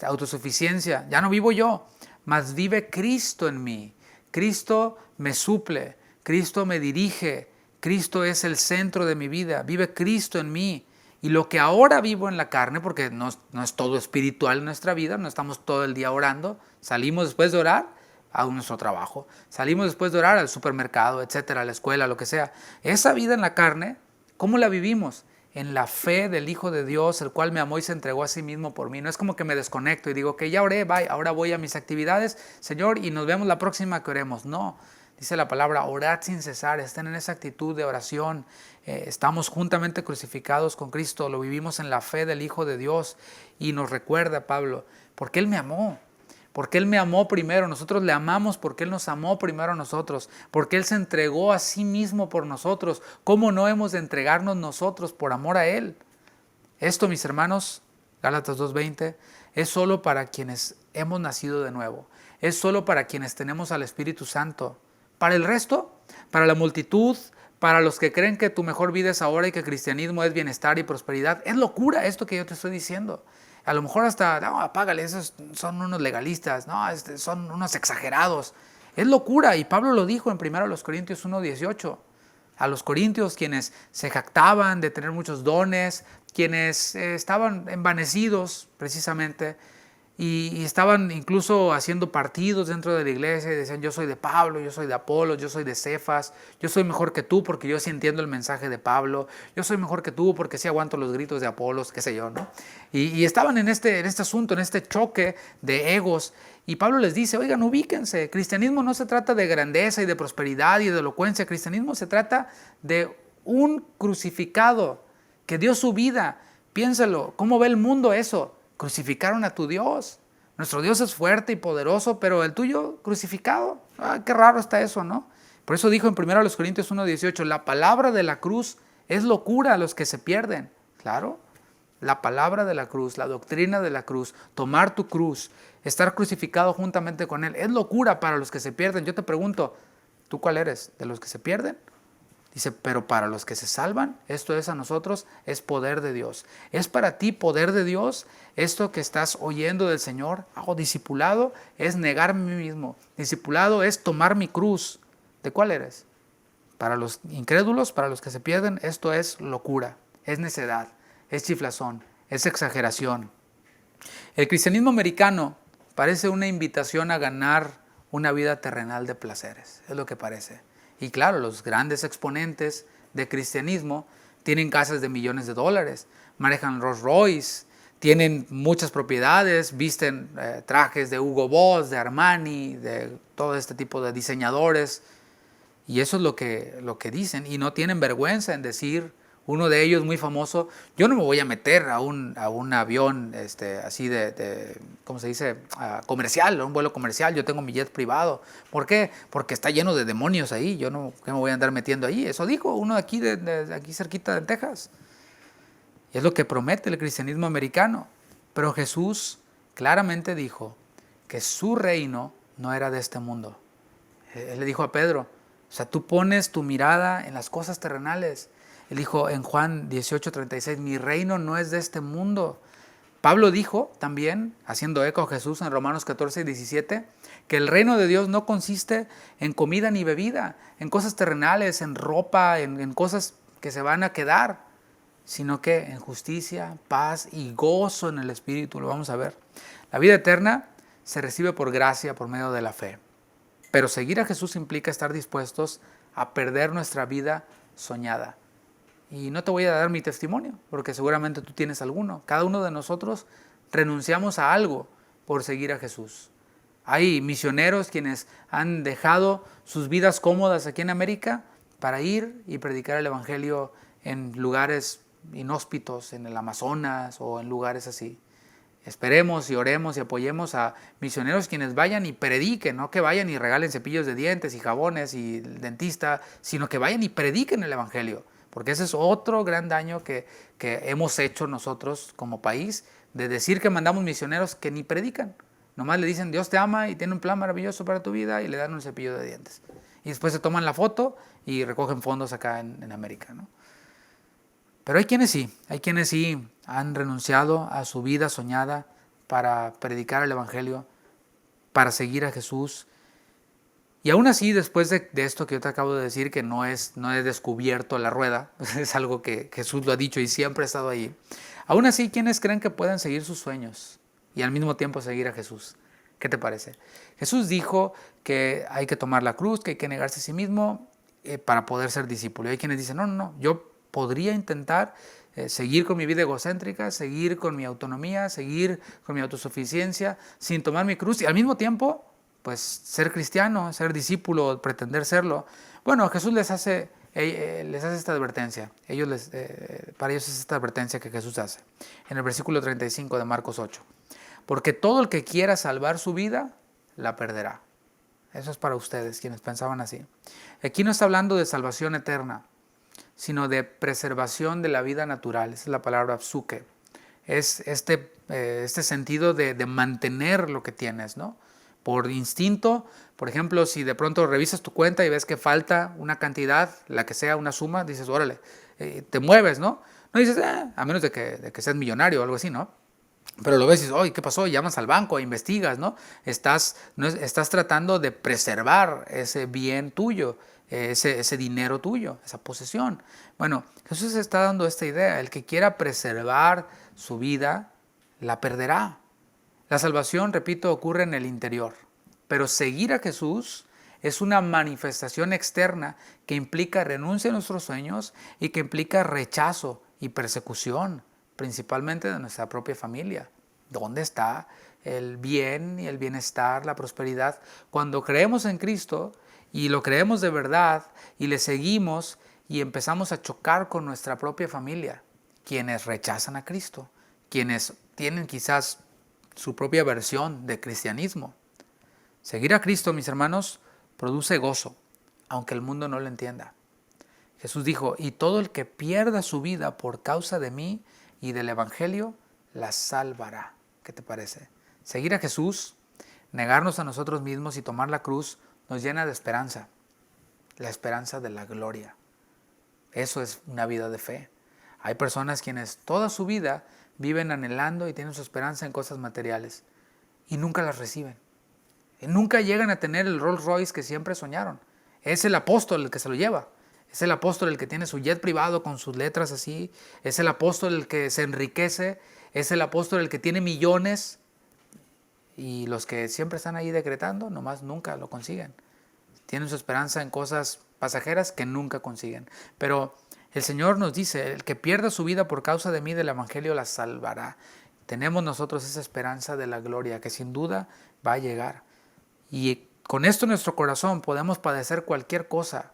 autosuficiencia, ya no vivo yo, mas vive Cristo en mí. Cristo me suple, Cristo me dirige, Cristo es el centro de mi vida, vive Cristo en mí. Y lo que ahora vivo en la carne, porque no es todo espiritual en nuestra vida, no estamos todo el día orando, salimos después de orar a nuestro trabajo, salimos después de orar al supermercado, etcétera, a la escuela, lo que sea. Esa vida en la carne, ¿cómo la vivimos? En la fe del Hijo de Dios, el cual me amó y se entregó a sí mismo por mí. No es como que me desconecto y digo que ya oré, bye, ahora voy a mis actividades, Señor, y nos vemos la próxima que oremos. No, dice la palabra, orad sin cesar, estén en esa actitud de oración. Estamos juntamente crucificados con Cristo, lo vivimos en la fe del Hijo de Dios. Y nos recuerda Pablo, porque Él me amó. Porque Él me amó primero, nosotros le amamos porque Él nos amó primero a nosotros, porque Él se entregó a sí mismo por nosotros. ¿Cómo no hemos de entregarnos nosotros por amor a Él? Esto, mis hermanos, Gálatas 2:20, es solo para quienes hemos nacido de nuevo, es solo para quienes tenemos al Espíritu Santo. Para el resto, para la multitud, para los que creen que tu mejor vida es ahora y que el cristianismo es bienestar y prosperidad, es locura esto que yo te estoy diciendo. A lo mejor hasta, no, apágale, esos son unos legalistas, no, son unos exagerados. Es locura, y Pablo lo dijo en 1 Corintios 1:18. A los corintios, quienes se jactaban de tener muchos dones, quienes estaban envanecidos precisamente, y estaban incluso haciendo partidos dentro de la iglesia y decían, yo soy de Pablo, yo soy de Apolos, yo soy de Cefas, yo soy mejor que tú porque yo sí entiendo el mensaje de Pablo, yo soy mejor que tú porque sí aguanto los gritos de Apolos, qué sé yo, ¿no? Y estaban en este asunto, en este choque de egos, y Pablo les dice, oigan, ubíquense, cristianismo no se trata de grandeza y de prosperidad y de elocuencia, cristianismo se trata de un crucificado que dio su vida. Piénsalo, ¿cómo ve el mundo eso? Crucificaron a tu Dios. Nuestro Dios es fuerte y poderoso, pero el tuyo crucificado. Qué raro está eso, ¿no? Por eso dijo en 1 Corintios 1:18, la palabra de la cruz es locura a los que se pierden. Claro, la palabra de la cruz, la doctrina de la cruz, tomar tu cruz, estar crucificado juntamente con Él, es locura para los que se pierden. Yo te pregunto, ¿tú cuál eres? ¿De los que se pierden? Dice, pero para los que se salvan, esto es a nosotros, es poder de Dios. ¿Es para ti poder de Dios esto que estás oyendo del Señor? Discipulado es negarme a mí mismo. Discipulado es tomar mi cruz. ¿De cuál eres? Para los incrédulos, para los que se pierden, esto es locura, es necedad, es chiflazón, es exageración. El cristianismo americano parece una invitación a ganar una vida terrenal de placeres, es lo que parece. Y claro, los grandes exponentes de cristianismo tienen casas de millones de dólares, manejan Rolls Royce, tienen muchas propiedades, visten trajes de Hugo Boss, de Armani, de todo este tipo de diseñadores. Y eso es lo que dicen. Y no tienen vergüenza en decir, uno de ellos muy famoso, yo no me voy a meter a un avión así de ¿cómo se dice? Comercial, a un vuelo comercial, yo tengo mi jet privado. ¿Por qué? Porque está lleno de demonios ahí, yo no, ¿qué me voy a andar metiendo ahí? Eso dijo uno de aquí, de aquí cerquita de Texas. Y es lo que promete el cristianismo americano. Pero Jesús claramente dijo que su reino no era de este mundo. Él le dijo a Pedro, o sea, tú pones tu mirada en las cosas terrenales. Él dijo en Juan 18:36, mi reino no es de este mundo. Pablo dijo también, haciendo eco a Jesús en Romanos 14:17, que el reino de Dios no consiste en comida ni bebida, en cosas terrenales, en ropa, en cosas que se van a quedar, sino que en justicia, paz y gozo en el Espíritu. Lo vamos a ver. La vida eterna se recibe por gracia, por medio de la fe. Pero seguir a Jesús implica estar dispuestos a perder nuestra vida soñada. Y no te voy a dar mi testimonio, porque seguramente tú tienes alguno. Cada uno de nosotros renunciamos a algo por seguir a Jesús. Hay misioneros quienes han dejado sus vidas cómodas aquí en América para ir y predicar el Evangelio en lugares inhóspitos, en el Amazonas o en lugares así. Esperemos y oremos y apoyemos a misioneros quienes vayan y prediquen, no que vayan y regalen cepillos de dientes y jabones y el dentista, sino que vayan y prediquen el Evangelio. Porque ese es otro gran daño que hemos hecho nosotros como país, de decir que mandamos misioneros que ni predican. Nomás le dicen Dios te ama y tiene un plan maravilloso para tu vida y le dan un cepillo de dientes. Y después se toman la foto y recogen fondos acá en América, ¿no? Pero hay quienes sí han renunciado a su vida soñada para predicar el Evangelio, para seguir a Jesús. Y aún así, después de esto que yo te acabo de decir, que no he descubierto la rueda, es algo que Jesús lo ha dicho y siempre ha estado ahí. Aún así, ¿quiénes creen que pueden seguir sus sueños y al mismo tiempo seguir a Jesús? ¿Qué te parece? Jesús dijo que hay que tomar la cruz, que hay que negarse a sí mismo para poder ser discípulo. Y hay quienes dicen, no, yo podría intentar seguir con mi vida egocéntrica, seguir con mi autonomía, seguir con mi autosuficiencia, sin tomar mi cruz y al mismo tiempo pues ser cristiano, ser discípulo, pretender serlo. Bueno, Jesús les hace esta advertencia. Para ellos es esta advertencia que Jesús hace. En el versículo 35 de Marcos 8. Porque todo el que quiera salvar su vida, la perderá. Eso es para ustedes, quienes pensaban así. Aquí no está hablando de salvación eterna, sino de preservación de la vida natural. Esa es la palabra psuke. Es este sentido de mantener lo que tienes, ¿no? Por instinto, por ejemplo, si de pronto revisas tu cuenta y ves que falta una cantidad, la que sea, una suma, dices, órale, te mueves, ¿no? No dices, a menos de que seas millonario o algo así, ¿no? Pero lo ves y dices, oye, ¿qué pasó? Llamas al banco, investigas, ¿no? Estás tratando de preservar ese bien tuyo, ese dinero tuyo, esa posesión. Bueno, Jesús está dando esta idea, el que quiera preservar su vida, la perderá. La salvación, repito, ocurre en el interior, pero seguir a Jesús es una manifestación externa que implica renuncia a nuestros sueños y que implica rechazo y persecución, principalmente de nuestra propia familia. ¿Dónde está el bien y el bienestar, la prosperidad? Cuando creemos en Cristo y lo creemos de verdad y le seguimos y empezamos a chocar con nuestra propia familia, quienes rechazan a Cristo, quienes tienen quizás su propia versión de cristianismo. Seguir a Cristo, mis hermanos, produce gozo, aunque el mundo no lo entienda. Jesús dijo, y todo el que pierda su vida por causa de mí y del Evangelio, la salvará. ¿Qué te parece? Seguir a Jesús, negarnos a nosotros mismos y tomar la cruz nos llena de esperanza, la esperanza de la gloria. Eso es una vida de fe. Hay personas quienes toda su vida viven anhelando y tienen su esperanza en cosas materiales y nunca las reciben. Y nunca llegan a tener el Rolls Royce que siempre soñaron. Es el apóstol el que se lo lleva. Es el apóstol el que tiene su jet privado con sus letras así. Es el apóstol el que se enriquece. Es el apóstol el que tiene millones. Y los que siempre están ahí decretando, nomás nunca lo consiguen. Tienen su esperanza en cosas pasajeras que nunca consiguen. Pero el Señor nos dice, el que pierda su vida por causa de mí del Evangelio la salvará. Tenemos nosotros esa esperanza de la gloria que sin duda va a llegar. Y con esto en nuestro corazón podemos padecer cualquier cosa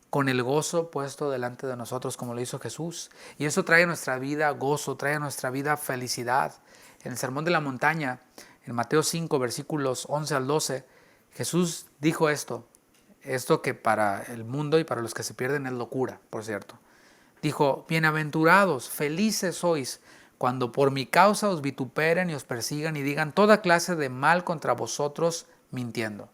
con el gozo puesto delante de nosotros como lo hizo Jesús. Y eso trae a nuestra vida gozo, trae a nuestra vida felicidad. En el Sermón de la Montaña, en Mateo 5, versículos 11 al 12, Jesús dijo esto que para el mundo y para los que se pierden es locura, por cierto. Dijo, bienaventurados, felices sois, cuando por mi causa os vituperen y os persigan y digan toda clase de mal contra vosotros mintiendo.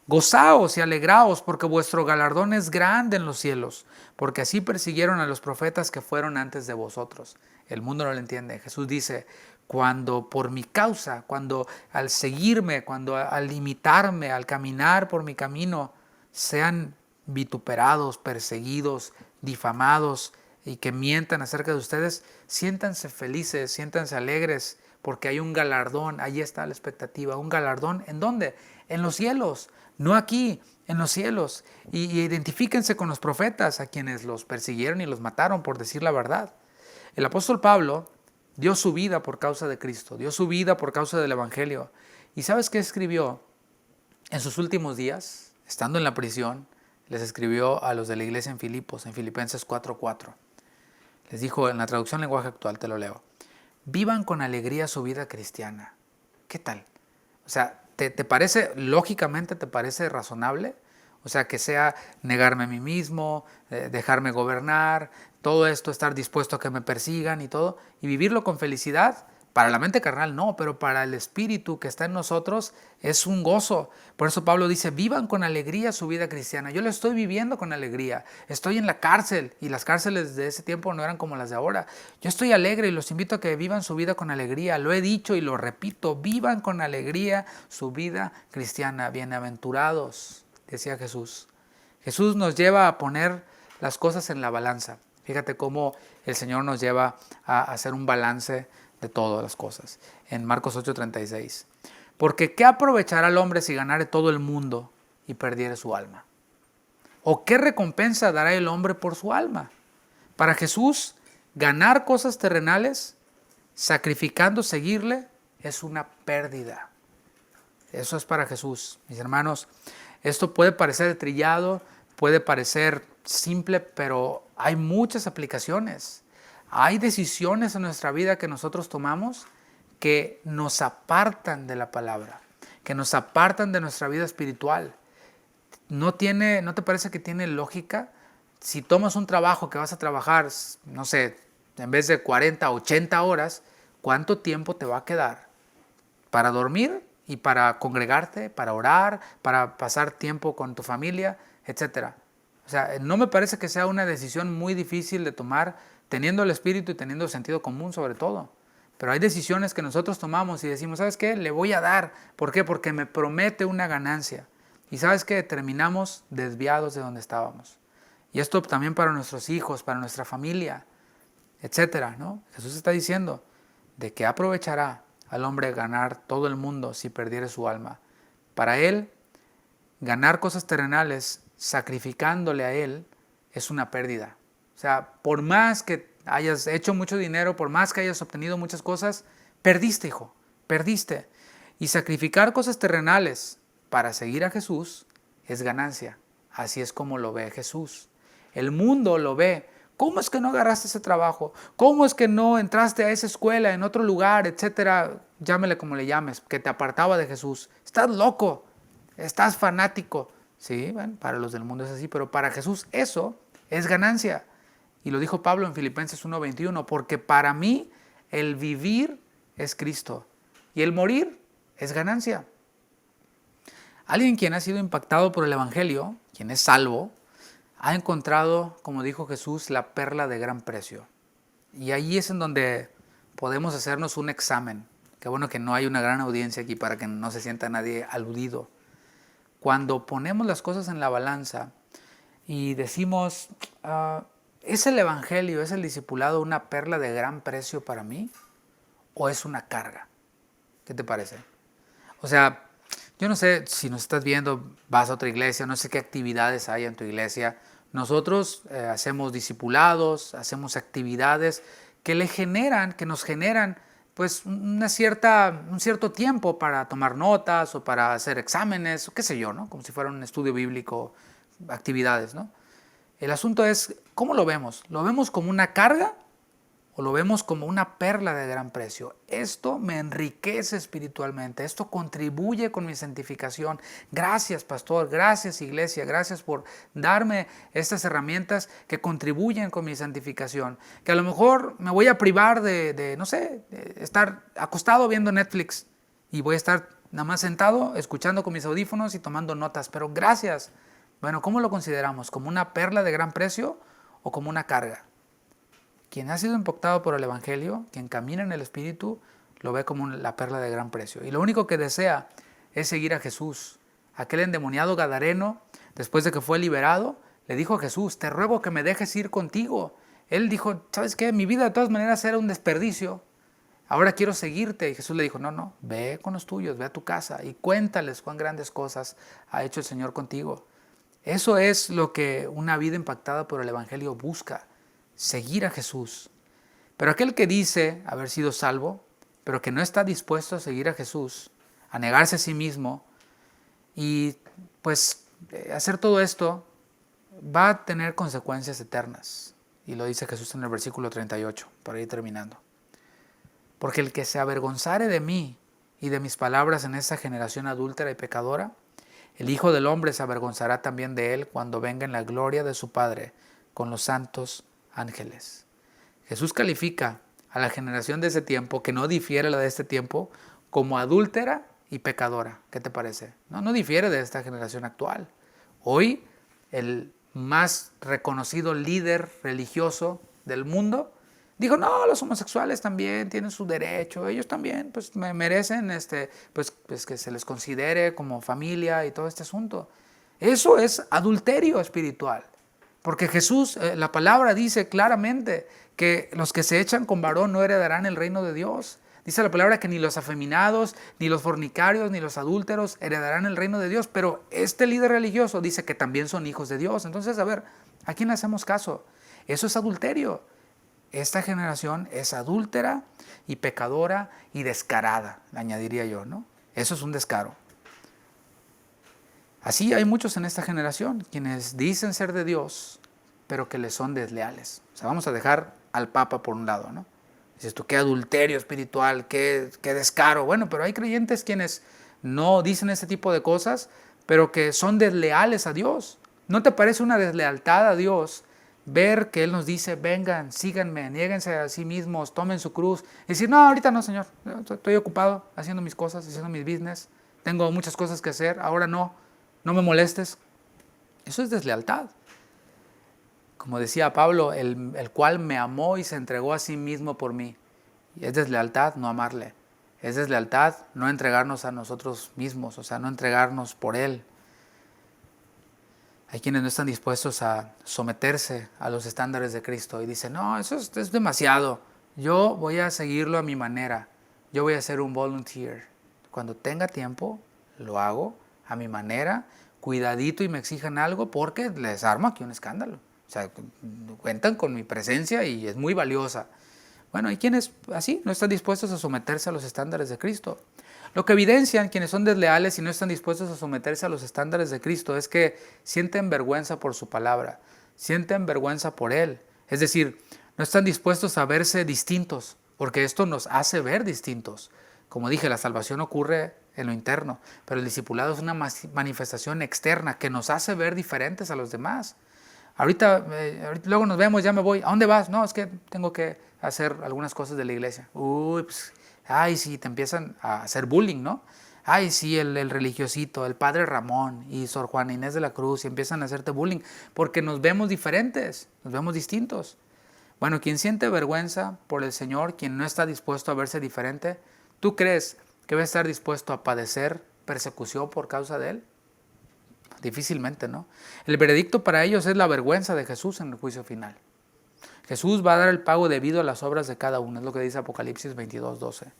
Gozaos y alegraos, porque vuestro galardón es grande en los cielos, porque así persiguieron a los profetas que fueron antes de vosotros. El mundo no lo entiende. Jesús dice, cuando por mi causa, cuando al seguirme, cuando al imitarme, al caminar por mi camino, sean vituperados, perseguidos, difamados y que mientan acerca de ustedes, siéntanse felices, siéntanse alegres, porque hay un galardón, ahí está la expectativa, un galardón, ¿en dónde? En los cielos, no aquí, en los cielos. Y identifíquense con los profetas, a quienes los persiguieron y los mataron por decir la verdad. El apóstol Pablo dio su vida por causa de Cristo, dio su vida por causa del Evangelio. ¿Y sabes qué escribió en sus últimos días? Estando en la prisión, les escribió a los de la iglesia en Filipos, en Filipenses 4:4. Les dijo, en la traducción lenguaje actual, te lo leo. Vivan con alegría su vida cristiana. ¿Qué tal? O sea, ¿te parece, lógicamente te parece razonable? O sea, que sea negarme a mí mismo, dejarme gobernar, todo esto, estar dispuesto a que me persigan y todo, y vivirlo con felicidad. Para la mente carnal no, pero para el espíritu que está en nosotros es un gozo. Por eso Pablo dice, vivan con alegría su vida cristiana. Yo lo estoy viviendo con alegría. Estoy en la cárcel y las cárceles de ese tiempo no eran como las de ahora. Yo estoy alegre y los invito a que vivan su vida con alegría. Lo he dicho y lo repito, vivan con alegría su vida cristiana. Bienaventurados. decía Jesús. Jesús nos lleva a poner las cosas en la balanza. Fíjate cómo el Señor nos lleva a hacer un balance de todas las cosas. En Marcos 8:36. Porque ¿qué aprovechará el hombre si ganare todo el mundo y perdiere su alma? ¿O qué recompensa dará el hombre por su alma? Para Jesús, ganar cosas terrenales, sacrificando seguirle, es una pérdida. Eso es para Jesús. Mis hermanos, esto puede parecer trillado, puede parecer simple, pero hay muchas aplicaciones. Hay decisiones en nuestra vida que nosotros tomamos que nos apartan de la palabra, que nos apartan de nuestra vida espiritual. ¿No te parece que tiene lógica? Si tomas un trabajo que vas a trabajar, no sé, en vez de 40, 80 horas, ¿cuánto tiempo te va a quedar para dormir y para congregarte, para orar, para pasar tiempo con tu familia, etcétera? O sea, no me parece que sea una decisión muy difícil de tomar, teniendo el espíritu y teniendo el sentido común sobre todo. Pero hay decisiones que nosotros tomamos y decimos, ¿sabes qué? Le voy a dar. ¿Por qué? Porque me promete una ganancia. Y ¿sabes qué? Terminamos desviados de donde estábamos. Y esto también para nuestros hijos, para nuestra familia, etcétera, ¿no? Jesús está diciendo, ¿de qué aprovechará al hombre ganar todo el mundo si perdiere su alma? Para él, ganar cosas terrenales sacrificándole a él es una pérdida. O sea, por más que hayas hecho mucho dinero, por más que hayas obtenido muchas cosas, perdiste, hijo, perdiste. Y sacrificar cosas terrenales para seguir a Jesús es ganancia. Así es como lo ve Jesús. El mundo lo ve. ¿Cómo es que no agarraste ese trabajo? ¿Cómo es que no entraste a esa escuela en otro lugar, etcétera? Llámele como le llames, que te apartaba de Jesús. Estás loco, estás fanático. Sí, bueno, para los del mundo es así, pero para Jesús eso es ganancia. Y lo dijo Pablo en Filipenses 1:21, porque para mí el vivir es Cristo y el morir es ganancia. Alguien quien ha sido impactado por el Evangelio, quien es salvo, ha encontrado, como dijo Jesús, la perla de gran precio. Y ahí es en donde podemos hacernos un examen. Qué bueno que no hay una gran audiencia aquí para que no se sienta nadie aludido. Cuando ponemos las cosas en la balanza y decimos, ¿es el Evangelio, es el discipulado una perla de gran precio para mí? ¿O es una carga? ¿Qué te parece? O sea, yo no sé si nos estás viendo, vas a otra iglesia, no sé qué actividades hay en tu iglesia. Nosotros hacemos discipulados, hacemos actividades que nos generan pues un cierto tiempo para tomar notas o para hacer exámenes, o qué sé yo, ¿no? Como si fuera un estudio bíblico, actividades, ¿no? El asunto es, ¿cómo lo vemos? ¿Lo vemos como una carga o lo vemos como una perla de gran precio? Esto me enriquece espiritualmente, esto contribuye con mi santificación. Gracias, pastor, gracias, iglesia, gracias por darme estas herramientas que contribuyen con mi santificación. Que a lo mejor me voy a privar de estar acostado viendo Netflix y voy a estar nada más sentado, escuchando con mis audífonos y tomando notas, pero gracias. Bueno, ¿cómo lo consideramos? ¿Como una perla de gran precio o como una carga? Quien ha sido impactado por el Evangelio, quien camina en el Espíritu, lo ve como la perla de gran precio. Y lo único que desea es seguir a Jesús. Aquel endemoniado gadareno, después de que fue liberado, le dijo a Jesús, te ruego que me dejes ir contigo. Él dijo, ¿sabes qué? Mi vida de todas maneras era un desperdicio. Ahora quiero seguirte. Y Jesús le dijo, no, ve con los tuyos, ve a tu casa y cuéntales cuán grandes cosas ha hecho el Señor contigo. Eso es lo que una vida impactada por el Evangelio busca. Seguir a Jesús. Pero aquel que dice haber sido salvo, pero que no está dispuesto a seguir a Jesús, a negarse a sí mismo y pues hacer todo esto, va a tener consecuencias eternas. Y lo dice Jesús en el versículo 38, para ir terminando. Porque el que se avergonzare de mí y de mis palabras en esa generación adúltera y pecadora, el Hijo del Hombre se avergonzará también de él cuando venga en la gloria de su Padre con los santos ángeles. Jesús califica a la generación de ese tiempo, que no difiere la de este tiempo, como adúltera y pecadora. ¿Qué te parece? No difiere de esta generación actual. Hoy, el más reconocido líder religioso del mundo dijo, no, los homosexuales también tienen su derecho, ellos también pues merecen pues que se les considere como familia y todo este asunto. Eso es adulterio espiritual. Porque Jesús, la palabra dice claramente que los que se echan con varón no heredarán el reino de Dios. Dice la palabra que ni los afeminados, ni los fornicarios, ni los adúlteros heredarán el reino de Dios. Pero este líder religioso dice que también son hijos de Dios. Entonces, a ver, ¿a quién le hacemos caso? Eso es adulterio. Esta generación es adúltera y pecadora y descarada, añadiría yo, ¿no? Eso es un descaro. Así hay muchos en esta generación, quienes dicen ser de Dios, pero que le son desleales. O sea, vamos a dejar al Papa por un lado, ¿no? Dices tú, qué adulterio espiritual, qué descaro. Bueno, pero hay creyentes quienes no dicen ese tipo de cosas, pero que son desleales a Dios. ¿No te parece una deslealtad a Dios ver que Él nos dice, vengan, síganme, niéguense a sí mismos, tomen su cruz? Y decir, no, ahorita no, Señor, estoy ocupado haciendo mis cosas, haciendo mis business, tengo muchas cosas que hacer, ahora no me molestes. Eso es deslealtad. Como decía Pablo, el cual me amó y se entregó a sí mismo por mí. Y es deslealtad no amarle. Es deslealtad no entregarnos a nosotros mismos, o sea, no entregarnos por Él. Hay quienes no están dispuestos a someterse a los estándares de Cristo y dicen, no, eso es demasiado. Yo voy a seguirlo a mi manera. Yo voy a ser un volunteer. Cuando tenga tiempo, lo hago a mi manera, cuidadito y me exijan algo porque les armo aquí un escándalo. O sea, cuentan con mi presencia y es muy valiosa. Bueno, hay quienes así no están dispuestos a someterse a los estándares de Cristo. Lo que evidencian quienes son desleales y no están dispuestos a someterse a los estándares de Cristo es que sienten vergüenza por su palabra, sienten vergüenza por Él. Es decir, no están dispuestos a verse distintos, porque esto nos hace ver distintos. Como dije, la salvación ocurre en lo interno, pero el discipulado es una manifestación externa que nos hace ver diferentes a los demás. Ahorita luego nos vemos, ya me voy. ¿A dónde vas? No, es que tengo que hacer algunas cosas de la iglesia. Uy, pues, ay, sí, te empiezan a hacer bullying, ¿no? Ay, sí, el religiosito, el padre Ramón y Sor Juana Inés de la Cruz, y empiezan a hacerte bullying porque nos vemos diferentes, nos vemos distintos. Bueno, quien siente vergüenza por el Señor, quien no está dispuesto a verse diferente, ¿tú crees que va a estar dispuesto a padecer persecución por causa de Él? Difícilmente, ¿no? El veredicto para ellos es la vergüenza de Jesús en el juicio final. Jesús va a dar el pago debido a las obras de cada uno, es lo que dice Apocalipsis 22:12.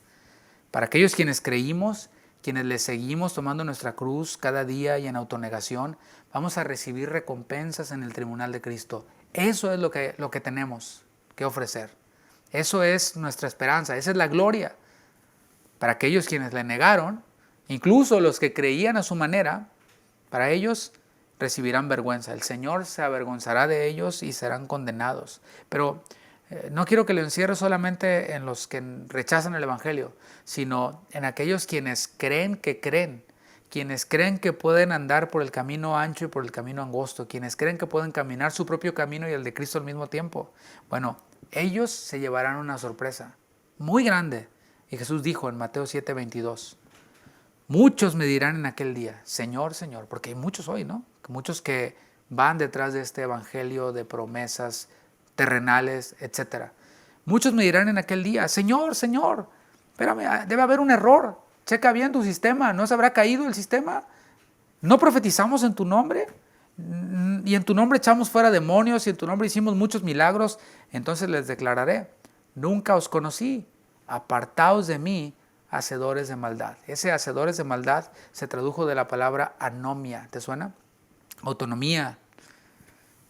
Para aquellos quienes creímos, quienes le seguimos tomando nuestra cruz cada día y en autonegación, vamos a recibir recompensas en el tribunal de Cristo. Eso es lo que tenemos que ofrecer. Eso es nuestra esperanza, esa es la gloria. Para aquellos quienes le negaron, incluso los que creían a su manera, para ellos recibirán vergüenza. El Señor se avergonzará de ellos y serán condenados. Pero no quiero que lo encierre solamente en los que rechazan el Evangelio, sino en aquellos quienes creen, quienes creen que pueden andar por el camino ancho y por el camino angosto, quienes creen que pueden caminar su propio camino y el de Cristo al mismo tiempo. Bueno, ellos se llevarán una sorpresa muy grande. Y Jesús dijo en Mateo 7:22, muchos me dirán en aquel día, Señor, Señor, porque hay muchos hoy, ¿no? Muchos que van detrás de este evangelio de promesas terrenales, etc. Muchos me dirán en aquel día, Señor, Señor, espérame, debe haber un error, checa bien tu sistema, ¿no se habrá caído el sistema? ¿No profetizamos en tu nombre? Y en tu nombre echamos fuera demonios y en tu nombre hicimos muchos milagros. Entonces les declararé, nunca os conocí, apartaos de mí, hacedores de maldad. Ese hacedores de maldad se tradujo de la palabra anomia. ¿Te suena? Autonomía.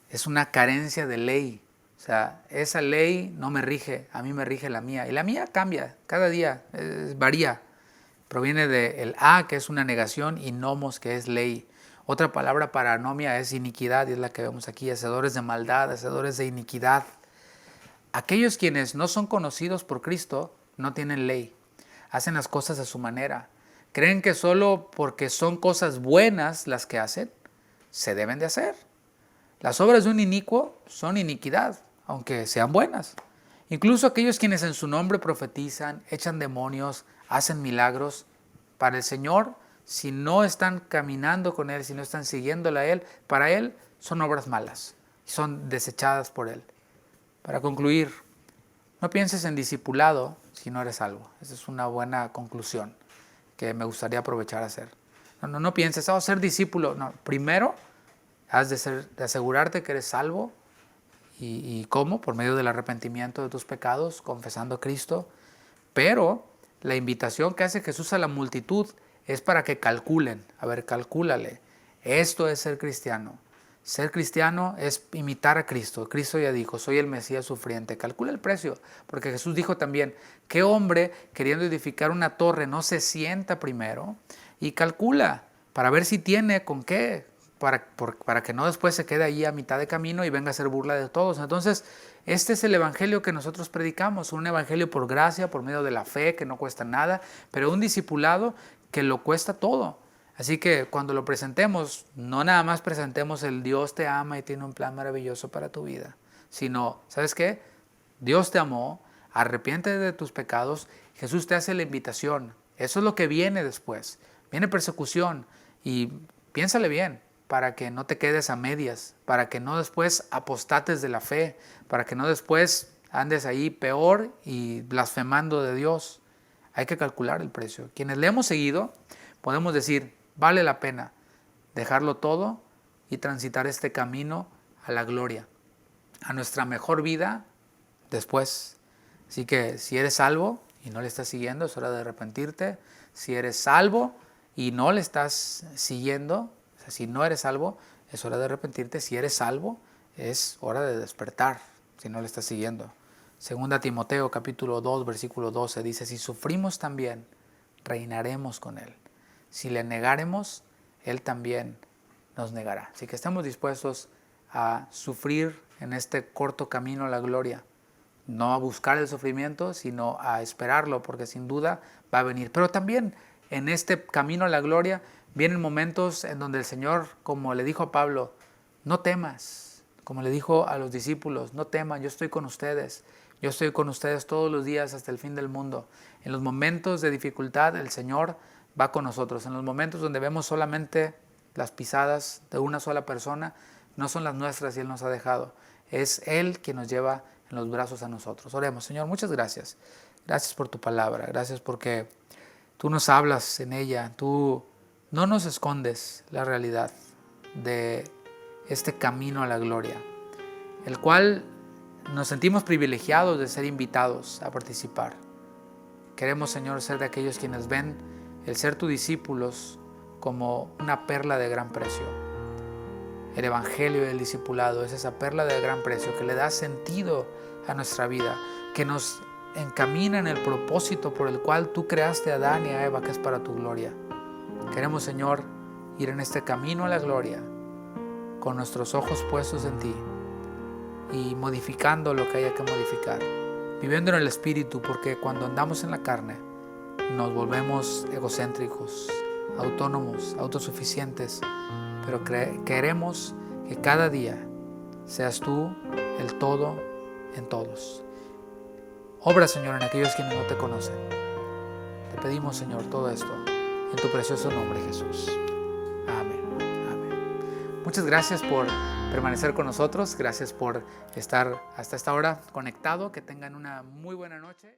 Es una carencia de ley. O sea, esa ley no me rige, a mí me rige la mía. Y la mía cambia cada día, varía. Proviene del a, que es una negación, y nomos, que es ley. Otra palabra para anomia es iniquidad, y es la que vemos aquí, hacedores de maldad, hacedores de iniquidad. Aquellos quienes no son conocidos por Cristo no tienen ley. Hacen las cosas a su manera. Creen que solo porque son cosas buenas las que hacen, se deben de hacer. Las obras de un inicuo son iniquidad, aunque sean buenas. Incluso aquellos quienes en su nombre profetizan, echan demonios, hacen milagros, para el Señor, si no están caminando con Él, si no están siguiéndole a Él, para Él son obras malas, son desechadas por Él. Para concluir, no pienses en discipulado si no eres salvo. Esa es una buena conclusión que me gustaría aprovechar a hacer. No pienses, ser discípulo. No, primero has de asegurarte que eres salvo. ¿Y cómo? Por medio del arrepentimiento de tus pecados, confesando a Cristo. Pero la invitación que hace Jesús a la multitud es para que calculen. A ver, calcúlale. Esto es ser cristiano. Ser cristiano es imitar a Cristo. Cristo ya dijo, soy el Mesías sufriente. Calcula el precio, porque Jesús dijo también, ¿qué hombre queriendo edificar una torre no se sienta primero y calcula para ver si tiene con qué? Para que no después se quede ahí a mitad de camino y venga a ser burla de todos. Entonces, este es el evangelio que nosotros predicamos, un evangelio por gracia, por medio de la fe, que no cuesta nada, pero un discipulado que lo cuesta todo. Así que cuando lo presentemos, no nada más presentemos el Dios te ama y tiene un plan maravilloso para tu vida, sino, ¿sabes qué? Dios te amó, arrepiéntete de tus pecados, Jesús te hace la invitación. Eso es lo que viene después. Viene persecución y piénsale bien, para que no te quedes a medias, para que no después apostates de la fe, para que no después andes ahí peor y blasfemando de Dios. Hay que calcular el precio. Quienes le hemos seguido, podemos decir, vale la pena dejarlo todo y transitar este camino a la gloria, a nuestra mejor vida después. Así que si eres salvo y no le estás siguiendo, es hora de arrepentirte. Si eres salvo y no le estás siguiendo, si no eres salvo, es hora de arrepentirte. Si eres salvo, es hora de despertar, si no le estás siguiendo. Segunda Timoteo capítulo 2, versículo 12 dice, si sufrimos también, reinaremos con Él. Si le negaremos, Él también nos negará. Así que estamos dispuestos a sufrir en este corto camino a la gloria. No a buscar el sufrimiento, sino a esperarlo, porque sin duda va a venir. Pero también en este camino a la gloria vienen momentos en donde el Señor, como le dijo a Pablo, no temas, como le dijo a los discípulos, no teman, yo estoy con ustedes. Yo estoy con ustedes todos los días hasta el fin del mundo. En los momentos de dificultad, el Señor va con nosotros. En los momentos donde vemos solamente las pisadas de una sola persona, no son las nuestras y Él nos ha dejado. Es Él quien nos lleva en los brazos a nosotros. Oremos. Señor, muchas gracias. Gracias por tu palabra. Gracias porque tú nos hablas en ella. Tú no nos escondes la realidad de este camino a la gloria, el cual nos sentimos privilegiados de ser invitados a participar. Queremos, Señor, ser de aquellos quienes ven el ser tus discípulos como una perla de gran precio. El evangelio del discipulado es esa perla de gran precio que le da sentido a nuestra vida, que nos encamina en el propósito por el cual tú creaste a Adán y a Eva, que es para tu gloria. Queremos, Señor, ir en este camino a la gloria con nuestros ojos puestos en ti y modificando lo que haya que modificar, viviendo en el Espíritu, porque cuando andamos en la carne nos volvemos egocéntricos, autónomos, autosuficientes, pero queremos que cada día seas tú el todo en todos. Obra, Señor, en aquellos quienes no te conocen. Te pedimos, Señor, todo esto en tu precioso nombre, Jesús. Amén. Amén. Muchas gracias por permanecer con nosotros. Gracias por estar hasta esta hora conectado. Que tengan una muy buena noche.